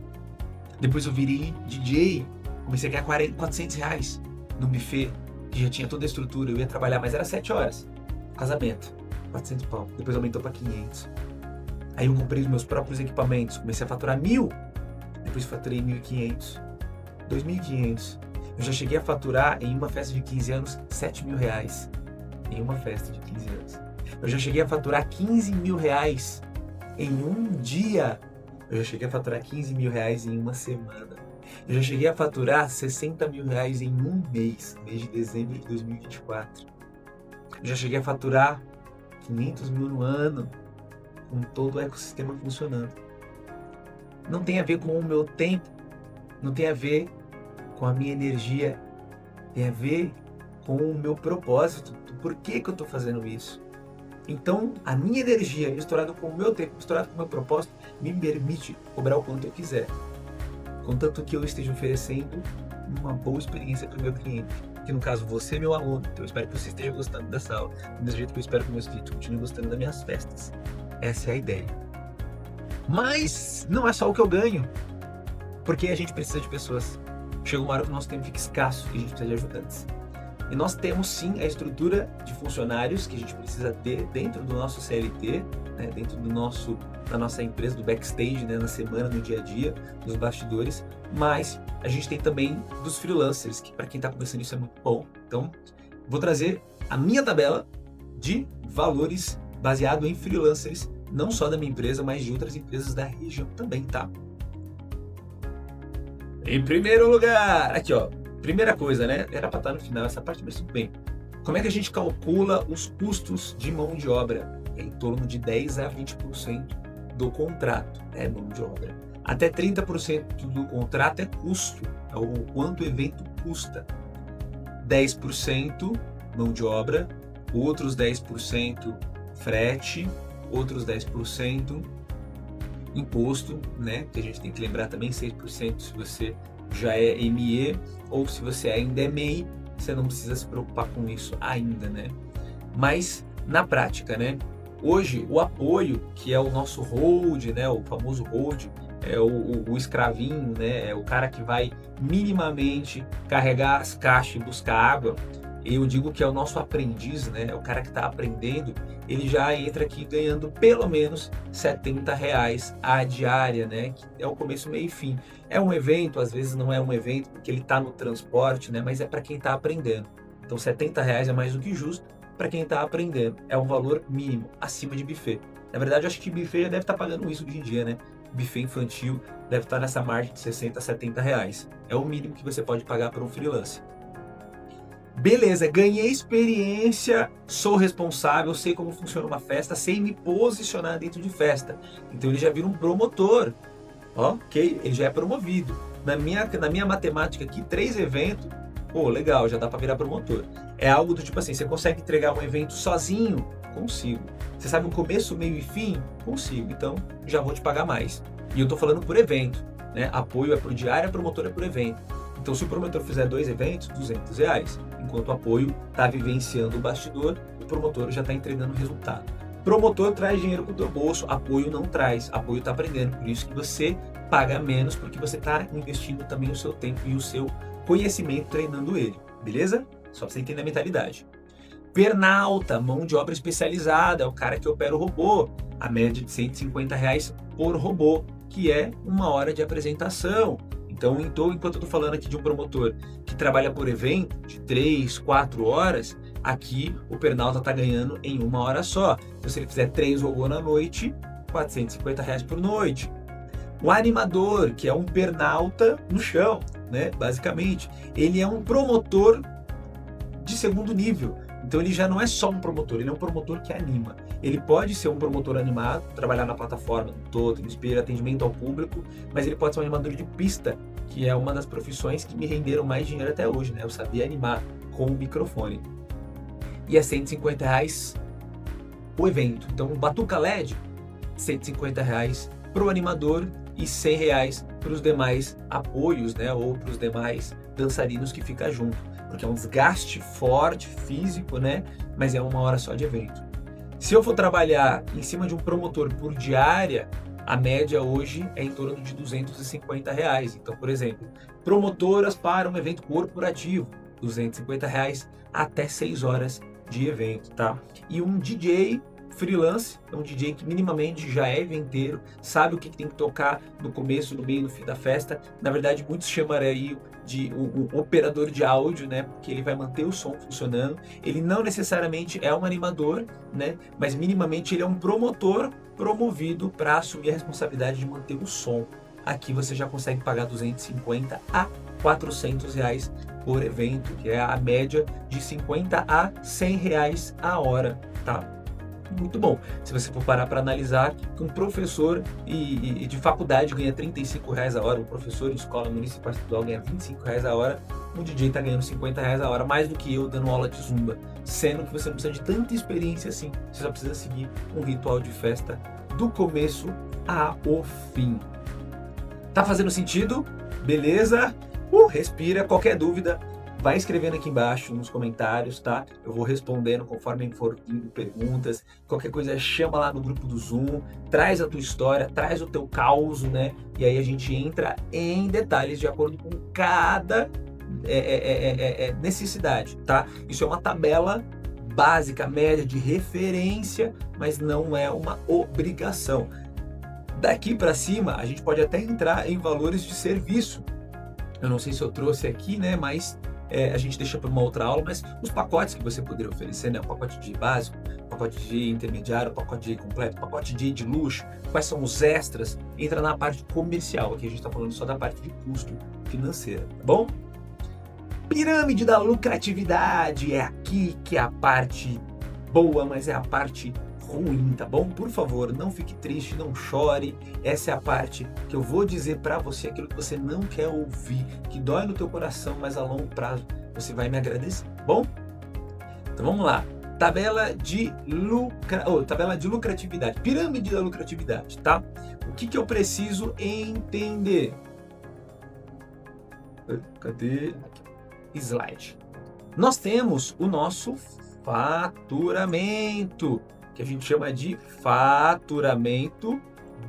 Speaker 1: Depois eu virei DJ. Comecei a ganhar R$ 400 no buffet, que já tinha toda a estrutura. Eu ia trabalhar, mas era 7 horas. Casamento, 400 pau. Depois aumentou para 500. Aí eu comprei os meus próprios equipamentos. Comecei a faturar 1.000. Depois faturei 1.500. 2.500. Eu já cheguei a faturar em uma festa de 15 anos R$ 7.000. Em uma festa de 15 anos. Eu já cheguei a faturar R$ 15.000 em um dia. Eu já cheguei a faturar R$ 15.000 em uma semana. Eu já cheguei a faturar R$ 60.000 em um mês de dezembro de 2024. Eu já cheguei a faturar 500 mil no ano, com todo o ecossistema funcionando. Não tem a ver com o meu tempo, não tem a ver com a minha energia, tem a ver com o meu propósito, do porquê que eu estou fazendo isso. Então, a minha energia, misturada com o meu tempo, misturada com o meu propósito, me permite cobrar o quanto eu quiser. Contanto que eu esteja oferecendo uma boa experiência para o meu cliente. Que no caso, você é meu aluno. Então eu espero que você esteja gostando dessa aula. Do mesmo jeito que eu espero que meus clientes continuem gostando das minhas festas. Essa é a ideia. Mas não é só o que eu ganho. Porque a gente precisa de pessoas. Chega uma hora que o nosso tempo fica escasso e a gente precisa de ajudantes. E nós temos sim a estrutura de funcionários que a gente precisa ter dentro do nosso CLT, né, dentro da nossa empresa, do backstage, né, na semana, no dia a dia, nos bastidores, mas a gente tem também dos freelancers, que para quem está começando isso é muito bom. Então, vou trazer a minha tabela de valores baseado em freelancers, não só da minha empresa, mas de outras empresas da região também, tá? Em primeiro lugar, aqui ó, primeira coisa, né? Era para estar no final essa parte, mas tudo bem. Como é que a gente calcula os custos de mão de obra? É em torno de 10 a 20% do contrato é mão de obra. Até 30% do contrato é custo, é o quanto o evento custa. 10% mão de obra, outros 10% frete, outros 10% imposto, né? Que a gente tem que lembrar também, 6% se você já é ME, ou se você ainda é MEI, você não precisa se preocupar com isso ainda, né? Mas, na prática, né? Hoje, o apoio, que é o nosso hold, né? O famoso hold, é o escravinho, né? É o cara que vai minimamente carregar as caixas e buscar água. Eu digo que é o nosso aprendiz, né? É o cara que está aprendendo. Ele já entra aqui ganhando pelo menos R$70 a diária, né? Que é o começo, meio e fim. É um evento, às vezes não é um evento, porque ele está no transporte, né? Mas é para quem está aprendendo. Então R$70 é mais do que justo para quem está aprendendo. É um valor mínimo, acima de buffet. Na verdade, eu acho que buffet já deve estar pagando isso hoje em dia, né? Buffet infantil deve estar nessa margem de R$60 a R$70. É o mínimo que você pode pagar para um freelancer. Beleza, ganhei experiência, sou responsável, sei como funciona uma festa, sei me posicionar dentro de festa. Então ele já vira um promotor, ok? Ele já é promovido. Na minha matemática aqui, 3 eventos, Pô, legal, já dá para virar promotor. É algo do tipo assim, você consegue entregar um evento sozinho? Consigo. Você sabe o começo, meio e fim? Consigo. Então, já vou te pagar mais. E eu tô falando por evento, né? Apoio é por diária, promotor é por evento. Então, se o promotor fizer 2 eventos, R$200. Enquanto o apoio está vivenciando o bastidor, o promotor já está entregando o resultado. Promotor traz dinheiro para o teu bolso, apoio não traz. Apoio está aprendendo, por isso que você paga menos, porque você está investindo também o seu tempo e o seu conhecimento treinando ele, beleza? Só para você entender a mentalidade. Pernalta, mão de obra especializada, é o cara que opera o robô. A média de R$150 por robô, que é 1 hora de apresentação. Então, enquanto eu estou falando aqui de um promotor que trabalha por evento de 3, 4 horas, aqui o Pernalta está ganhando em 1 hora só. Então, se ele fizer 3 robôs na noite, R$450 por noite. O animador, que é um Pernalta no chão, né? Basicamente, ele é um promotor de segundo nível. Então ele já não é só um promotor, ele é um promotor que anima. Ele pode ser um promotor animado, trabalhar na plataforma do Totem, Inspira, atendimento ao público, mas ele pode ser um animador de pista, que é uma das profissões que me renderam mais dinheiro até hoje, né? Eu sabia animar com o microfone. E é R$150 o evento. Então, Batuca LED, R$150 para o animador e R$100 para os demais apoios, né? Ou para os demais dançarinos que ficam junto. Porque é um desgaste forte, físico, né? Mas é 1 hora só de evento. Se eu for trabalhar em cima de um promotor por diária, a média hoje é em torno de R$250. Então, por exemplo, promotoras para um evento corporativo, R$250 até 6 horas de evento, tá? E um DJ freelance, é um DJ que minimamente já é eventeiro, sabe o que tem que tocar no começo, no meio, no fim da festa. Na verdade, muitos chamam aí de um operador de áudio, né? Porque ele vai manter o som funcionando. Ele não necessariamente é um animador, né? Mas minimamente ele é um promotor promovido para assumir a responsabilidade de manter o som. Aqui você já consegue pagar R$250 a R$400 por evento, que é a média de R$50 a R$100 a hora, tá? Muito bom. Se você for parar para analisar que um professor de faculdade ganha R$35 a hora, um professor em escola municipal estadual ganha R$25 a hora, um DJ está ganhando R$50 a hora, mais do que eu dando aula de zumba, sendo que você não precisa de tanta experiência assim, você só precisa seguir um ritual de festa do começo ao fim. Tá fazendo sentido? Beleza? Respira. Qualquer dúvida, vai escrevendo aqui embaixo nos comentários, tá? Eu vou respondendo conforme for vindo perguntas. Qualquer coisa, chama lá no grupo do Zoom, traz a tua história, traz o teu caos, né? E aí a gente entra em detalhes de acordo com cada necessidade, tá? Isso é uma tabela básica, média de referência, mas não é uma obrigação. Daqui para cima, a gente pode até entrar em valores de serviço. Eu não sei se eu trouxe aqui, né? Mas a gente deixa para uma outra aula, mas os pacotes que você poderia oferecer, né? O pacote de básico, o pacote de intermediário, o pacote de completo, o pacote de luxo, quais são os extras, entra na parte comercial. Aqui a gente está falando só da parte de custo financeira, tá bom? Pirâmide da lucratividade, é aqui que é a parte boa, mas é a parte ruim, tá bom? Por favor, não fique triste, não chore. Essa é a parte que eu vou dizer pra você aquilo que você não quer ouvir, que dói no teu coração, mas a longo prazo você vai me agradecer, tá bom? Então vamos lá. Tabela de lucratividade, pirâmide da lucratividade, tá? O que eu preciso entender? Cadê? Slide. Nós temos o nosso faturamento, que a gente chama de faturamento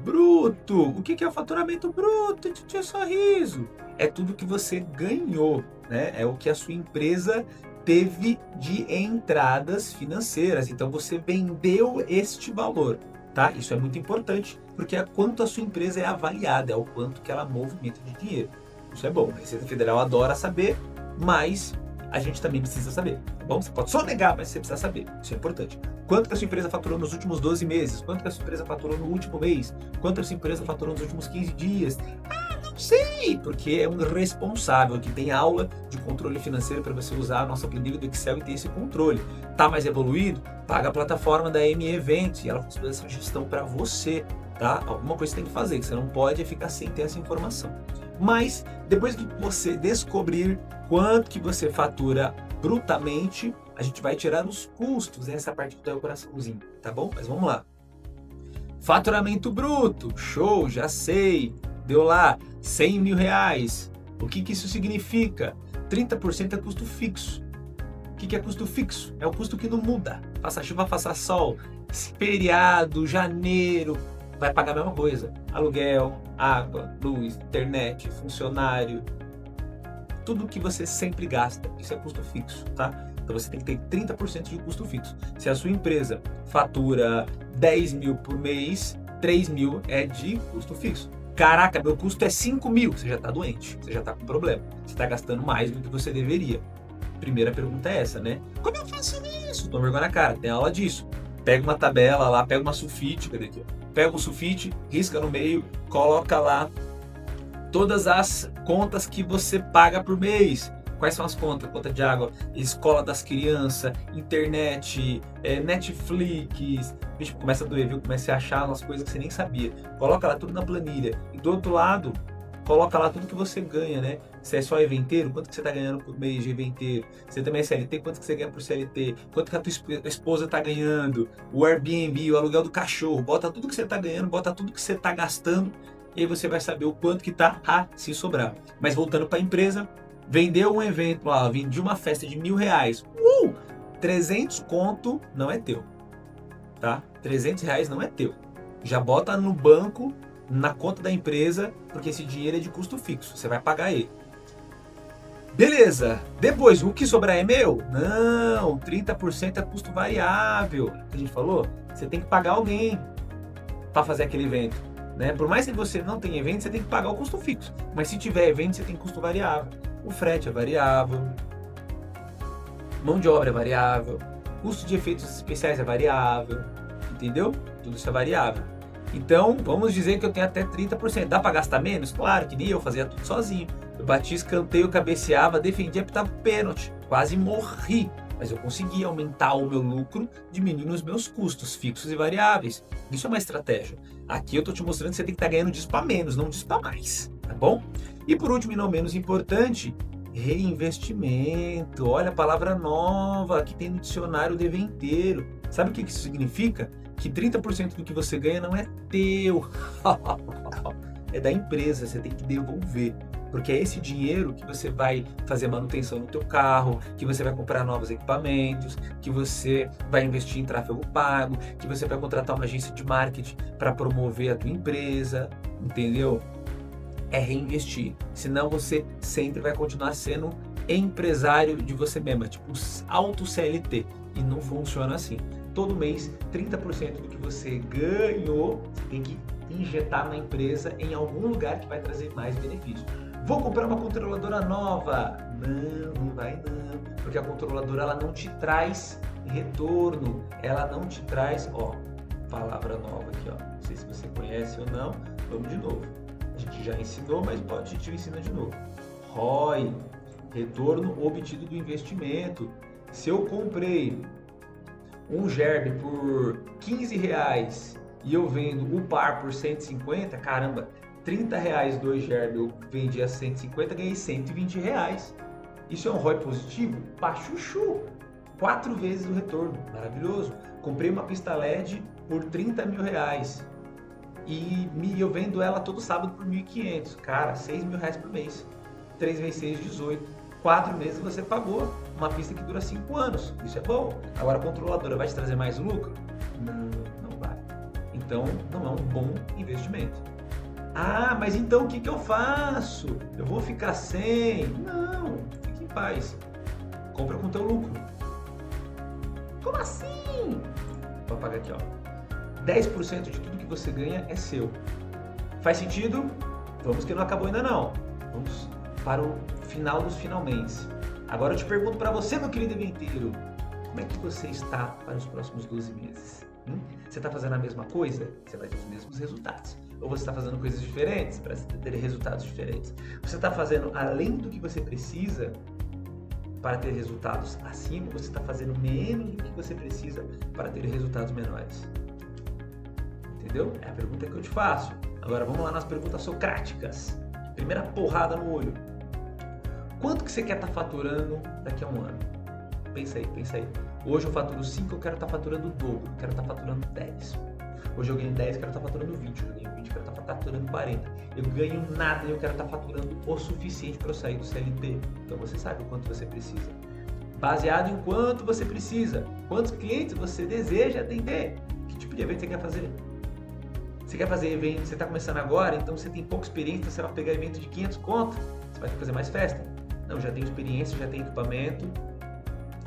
Speaker 1: bruto. O que é o faturamento bruto? Tio Sorriso. É tudo que você ganhou, né? É o que a sua empresa teve de entradas financeiras. Então você vendeu este valor, tá? Isso é muito importante, porque é quanto a sua empresa é avaliada, é o quanto que ela movimenta de dinheiro. Isso é bom. A Receita Federal adora saber, mas a gente também precisa saber, tá bom? Você pode só negar, mas você precisa saber. Isso é importante. Quanto que a sua empresa faturou nos últimos 12 meses? Quanto que a sua empresa faturou no último mês? Quanto a sua empresa faturou nos últimos 15 dias? Não sei, porque é um responsável que tem aula de controle financeiro para você usar a nossa planilha do Excel e ter esse controle. Tá mais evoluído? Paga a plataforma da ME Events e ela vai fazer essa gestão para você, tá? Alguma coisa você tem que fazer, que você não pode ficar sem ter essa informação. Mas depois que você descobrir quanto que você fatura brutamente, a gente vai tirar os custos, essa parte do teu coraçãozinho, tá bom? Mas vamos lá. Faturamento bruto, show, já sei, deu lá 100 mil reais. O que isso significa? 30% é custo fixo. O que é custo fixo? É o custo que não muda. Faça chuva, faça sol, feriado, janeiro, vai pagar a mesma coisa. Aluguel, água, luz, internet, funcionário, tudo que você sempre gasta, isso é custo fixo, tá? Então você tem que ter 30% de custo fixo. Se a sua empresa fatura 10 mil por mês, 3 mil é de custo fixo. Caraca, meu custo é 5 mil, você já está doente, você já está com problema. Você está gastando mais do que você deveria. Primeira pergunta é essa, né? Como eu faço isso? Toma vergonha na cara, tem aula disso. Pega uma tabela lá, pega uma sulfite, cadê aqui? Pega um sulfite, risca no meio, coloca lá todas as contas que você paga por mês. Quais são as contas? Conta de água, escola das crianças, internet, Netflix. Bicho, começa a doer, viu? Começa a achar umas coisas que você nem sabia. Coloca lá tudo na planilha. E do outro lado, coloca lá tudo que você ganha, né? Se é só eventeiro, quanto que você está ganhando por mês de eventeiro? Você também é CLT, quanto que você ganha por CLT? Quanto que a tua esposa está ganhando? O Airbnb, o aluguel do cachorro. Bota tudo que você está ganhando, bota tudo que você está gastando. E aí você vai saber o quanto que tá se sobrar. Mas voltando para a empresa, vendeu um evento lá, vendi uma festa de R$1.000. 300 conto não é teu, tá? R$300 não é teu. Já bota no banco, na conta da empresa, porque esse dinheiro é de custo fixo, você vai pagar ele. Beleza, depois o que sobrar é meu? Não, 30% é custo variável. A gente falou, você tem que pagar alguém para fazer aquele evento, né? Por mais que você não tenha evento, você tem que pagar o custo fixo. Mas se tiver evento, você tem custo variável. O frete é variável, mão de obra é variável, custo de efeitos especiais é variável, entendeu? Tudo isso é variável. Então, vamos dizer que eu tenho até 30%. Dá para gastar menos? Claro, que nem eu fazia tudo sozinho. Eu batia escanteio, cabeceava, defendia, pitava pênalti. Quase morri. Mas eu consegui aumentar o meu lucro, diminuindo os meus custos fixos e variáveis. Isso é uma estratégia. Aqui eu estou te mostrando que você tem que estar ganhando disso para menos, não disso para mais. Tá bom? E por último e não menos importante, reinvestimento. Olha a palavra nova que tem no dicionário o eventeiro. Sabe o que isso significa? Que 30% do que você ganha não é teu. É da empresa, você tem que devolver. Porque é esse dinheiro que você vai fazer manutenção no teu carro, que você vai comprar novos equipamentos, que você vai investir em tráfego pago, que você vai contratar uma agência de marketing para promover a tua empresa, entendeu? É reinvestir. Senão você sempre vai continuar sendo empresário de você mesmo, tipo auto CLT. E não funciona assim. Todo mês, 30% do que você ganhou, você tem que injetar na empresa em algum lugar que vai trazer mais benefício. Vou comprar uma controladora nova? Não vai não, porque a controladora ela não te traz retorno, ela não te traz, palavra nova aqui, não sei se você conhece ou não, vamos de novo. A gente já ensinou, mas a gente ensina de novo. ROI, retorno obtido do investimento. Se eu comprei um gerbe por R$15 e eu vendo o par por 150, caramba, R$30 dois gerbe, eu vendi a 150, ganhei R$120. Isso é um ROI positivo? Pachuchu! 4 vezes o retorno, maravilhoso. Comprei uma pista LED por R$30 mil e eu vendo ela todo sábado por R$1.500. Cara, R$6 mil por mês. 3 vezes 6, 18. 4 meses você pagou uma pista que dura 5 anos. Isso é bom. Agora a controladora vai te trazer mais lucro? Não vai. Então não é um bom investimento. Ah, mas então o que eu faço? Eu vou ficar sem? Não, fique em paz. Compra com teu lucro. Como assim? Vou apagar aqui, 10% de tudo que você ganha é seu. Faz sentido? Vamos que não acabou ainda não. Vamos para o final dos finalmente. Agora eu te pergunto para você, meu querido eventeiro, como é que você está para os próximos 12 meses? Você está fazendo a mesma coisa? Você vai ter os mesmos resultados. Ou você está fazendo coisas diferentes para ter resultados diferentes? Você está fazendo além do que você precisa para ter resultados acima? Ou você está fazendo menos do que você precisa para ter resultados menores? Entendeu? É a pergunta que eu te faço. Agora vamos lá nas perguntas socráticas. Primeira porrada no olho. Quanto que você quer estar faturando daqui a um ano? Pensa aí. Hoje eu faturo 5, eu quero estar faturando o dobro, eu quero estar faturando 10. Hoje eu ganho 10, eu quero estar faturando 20, eu ganho 20, eu quero estar faturando 40. Eu ganho nada e eu quero estar faturando o suficiente para eu sair do CLT. Então você sabe o quanto você precisa. Baseado em quanto você precisa, quantos clientes você deseja atender, que tipo de evento você quer fazer? Você quer fazer evento, você está começando agora, então você tem pouca experiência, você vai pegar evento de 500 conto, você vai ter que fazer mais festa? Não, já tem experiência, já tem equipamento,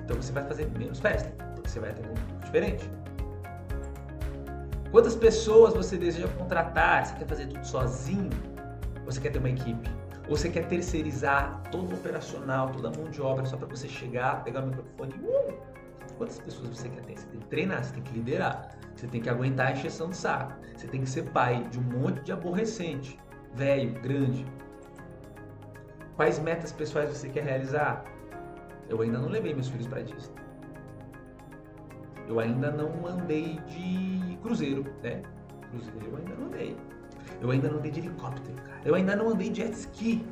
Speaker 1: então você vai fazer menos festa, porque você vai atender um público diferente. Quantas pessoas você deseja contratar? Você quer fazer tudo sozinho? Ou você quer ter uma equipe? Ou você quer terceirizar todo o operacional, toda a mão de obra só para você chegar, pegar o microfone? Quantas pessoas você quer ter? Você tem que treinar, você tem que liderar, você tem que aguentar a encheção de saco, você tem que ser pai de um monte de aborrecente, velho, grande. Quais metas pessoais você quer realizar? Eu ainda não levei meus filhos para Disney. Eu ainda não andei de cruzeiro, né? Cruzeiro eu ainda não andei. Eu ainda não andei de helicóptero, cara. Eu ainda não andei de jet ski.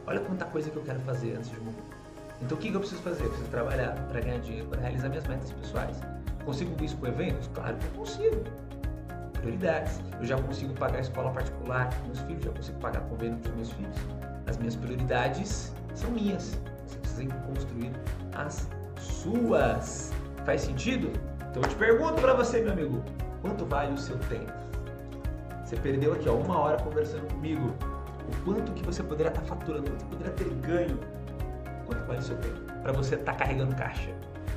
Speaker 1: Olha quanta coisa que eu quero fazer antes de morrer. Então o que eu preciso fazer? Eu preciso trabalhar para ganhar dinheiro, para realizar minhas metas pessoais. Consigo isso com eventos? Claro que eu consigo. Prioridades. Eu já consigo pagar escola particular para meus filhos, já consigo pagar convênio para os meus filhos. As minhas prioridades são minhas. Você precisa construir as suas. Faz sentido? Então eu te pergunto para você, meu amigo, quanto vale o seu tempo? Você perdeu aqui, ó, 1 hora conversando comigo. O quanto que você poderia estar faturando, quanto você poderia ter ganho. Quanto vale o seu tempo para você estar carregando caixa?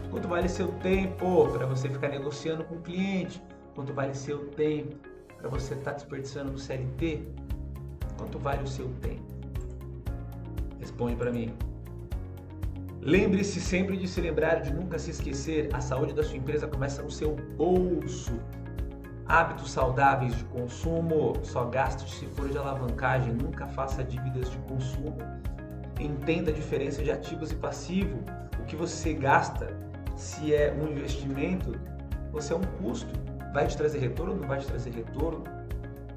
Speaker 1: Quanto vale seu tempo para você ficar negociando com o cliente? Quanto vale seu tempo para você estar desperdiçando no CLT? Quanto vale o seu tempo? Responde para mim. Lembre-se sempre de se lembrar, de nunca se esquecer, a saúde da sua empresa começa no seu bolso. Hábitos saudáveis de consumo, só gaste se for de alavancagem, nunca faça dívidas de consumo. Entenda a diferença de ativos e passivo. O que você gasta, se é um investimento, ou se é um custo, vai te trazer retorno ou não vai te trazer retorno?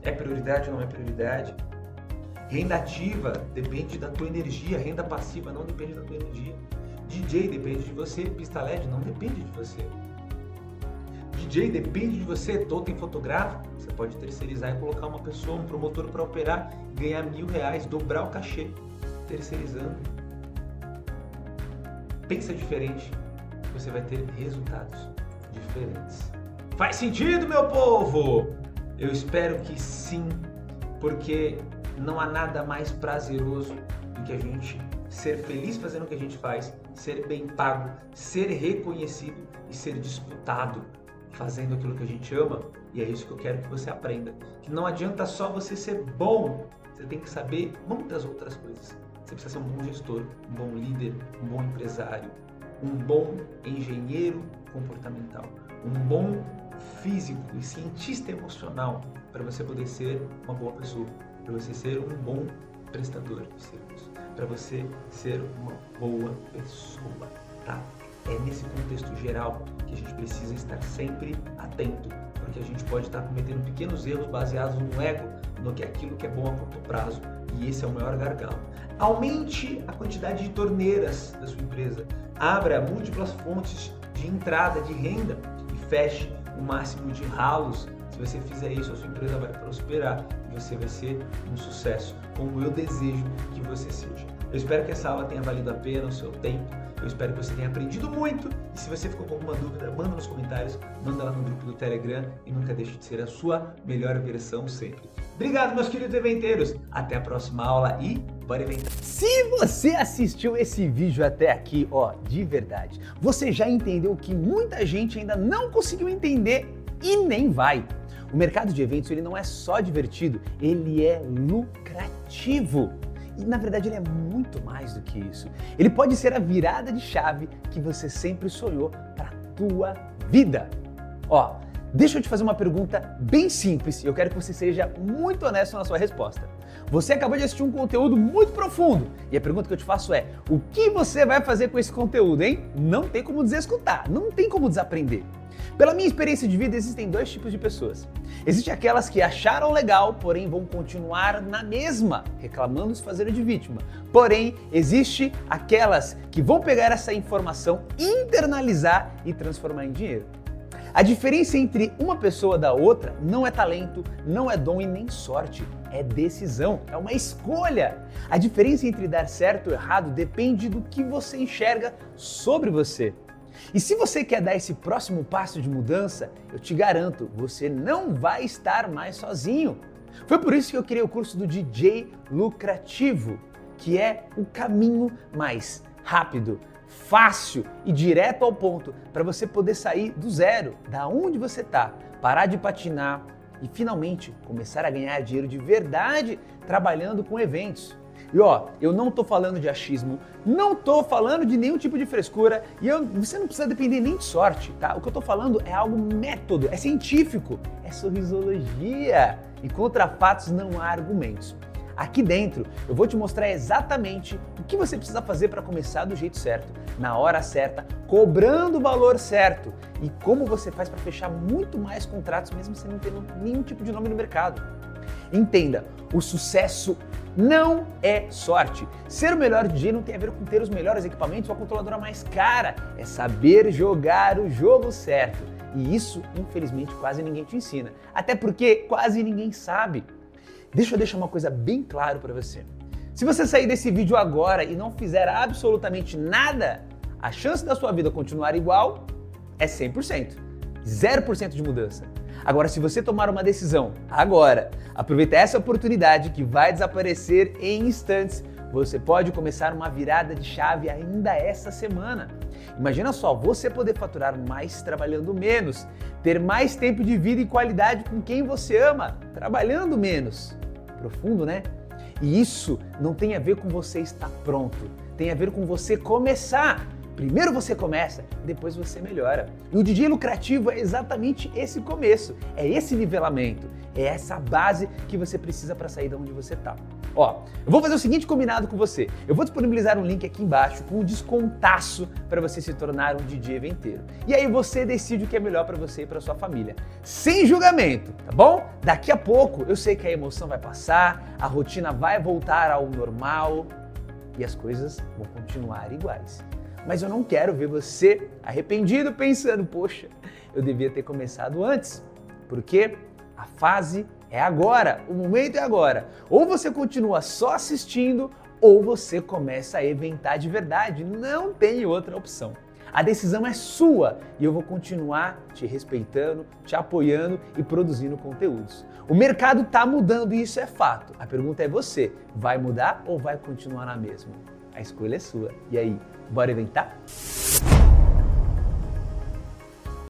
Speaker 1: É prioridade ou não é prioridade? Renda ativa depende da tua energia, renda passiva não depende da tua energia. DJ depende de você, pista LED não depende de você. DJ depende de você, totem fotográfico, você pode terceirizar e colocar uma pessoa, um promotor para operar, ganhar R$1.000, dobrar o cachê, terceirizando. Pensa diferente, você vai ter resultados diferentes. Faz sentido, meu povo? Eu espero que sim, porque não há nada mais prazeroso do que a gente ser feliz fazendo o que a gente faz, ser bem pago, ser reconhecido e ser disputado fazendo aquilo que a gente ama. E é isso que eu quero que você aprenda. Que não adianta só você ser bom, você tem que saber muitas outras coisas. Você precisa ser um bom gestor, um bom líder, um bom empresário, um bom engenheiro comportamental, um bom físico e cientista emocional para você poder ser uma boa pessoa, para você ser um bom prestador de serviço, para você ser uma boa pessoa, tá? É nesse contexto geral que a gente precisa estar sempre atento, porque a gente pode estar cometendo pequenos erros baseados no ego, no que é aquilo que é bom a curto prazo, e esse é o maior gargalo. Aumente a quantidade de torneiras da sua empresa, abra múltiplas fontes de entrada de renda e feche o máximo de ralos. Se você fizer isso, a sua empresa vai prosperar e você vai ser um sucesso, como eu desejo que você seja. Eu espero que essa aula tenha valido a pena o seu tempo. Eu espero que você tenha aprendido muito. E se você ficou com alguma dúvida, manda nos comentários, manda lá no grupo do Telegram e nunca deixe de ser a sua melhor versão sempre. Obrigado, meus queridos eventeiros. Até a próxima aula e bora eventar.
Speaker 2: Se você assistiu esse vídeo até aqui, ó, de verdade, você já entendeu que muita gente ainda não conseguiu entender e nem vai. O mercado de eventos, ele não é só divertido, ele é lucrativo. E na verdade ele é muito mais do que isso. Ele pode ser a virada de chave que você sempre sonhou para a tua vida. Ó, Deixa eu te fazer uma pergunta bem simples e eu quero que você seja muito honesto na sua resposta. Você acabou de assistir um conteúdo muito profundo e a pergunta que eu te faço é: o que você vai fazer com esse conteúdo, hein? Não tem como desescutar, não tem como desaprender. Pela minha experiência de vida, existem dois tipos de pessoas. Existem aquelas que acharam legal, porém vão continuar na mesma, reclamando, se fazendo de vítima. Porém, existe aquelas que vão pegar essa informação, internalizar e transformar em dinheiro. A diferença entre uma pessoa da outra não é talento, não é dom e nem sorte, é decisão, é uma escolha. A diferença entre dar certo ou errado depende do que você enxerga sobre você. E se você quer dar esse próximo passo de mudança, eu te garanto, você não vai estar mais sozinho. Foi por isso que eu criei o curso do DJ Lucrativo, que é o caminho mais rápido, fácil e direto ao ponto para você poder sair do zero, da onde você está, parar de patinar e finalmente começar a ganhar dinheiro de verdade trabalhando com eventos. E ó, eu não tô falando de achismo, não tô falando de nenhum tipo de frescura e você não precisa depender nem de sorte, tá? O que eu tô falando é algo método, é científico, é sorrisologia e contra fatos não há argumentos. Aqui dentro eu vou te mostrar exatamente o que você precisa fazer para começar do jeito certo, na hora certa, cobrando o valor certo e como você faz para fechar muito mais contratos mesmo sem não ter nenhum tipo de nome no mercado. Entenda, o sucesso não é sorte. Ser o melhor DJ não tem a ver com ter os melhores equipamentos ou a controladora mais cara, é saber jogar o jogo certo. E isso, infelizmente, quase ninguém te ensina, até porque quase ninguém sabe. Deixa eu deixar uma coisa bem claro para você. Se você sair desse vídeo agora e não fizer absolutamente nada, a chance da sua vida continuar igual é 100%. 0% de mudança. Agora, se você tomar uma decisão agora, aproveitar essa oportunidade que vai desaparecer em instantes, você pode começar uma virada de chave ainda essa semana. Imagina só, você poder faturar mais trabalhando menos, ter mais tempo de vida e qualidade com quem você ama, trabalhando menos. Profundo, né? E isso não tem a ver com você estar pronto, tem a ver com você começar. Primeiro você começa, depois você melhora. E o DJ Lucrativo é exatamente esse começo, é esse nivelamento, é essa base que você precisa para sair de onde você está. Ó, eu vou fazer o seguinte combinado com você. Eu vou disponibilizar um link aqui embaixo com um descontaço para você se tornar um DJ eventeiro. E aí você decide o que é melhor para você e para sua família. Sem julgamento, tá bom? Daqui a pouco eu sei que a emoção vai passar, a rotina vai voltar ao normal e as coisas vão continuar iguais. Mas eu não quero ver você arrependido pensando, poxa, eu devia ter começado antes, porque a fase é agora, o momento é agora. Ou você continua só assistindo, ou você começa a eventar de verdade, não tem outra opção. A decisão é sua e eu vou continuar te respeitando, te apoiando e produzindo conteúdos. O mercado está mudando e isso é fato. A pergunta é você, vai mudar ou vai continuar na mesma? A escolha é sua. E aí, bora inventar?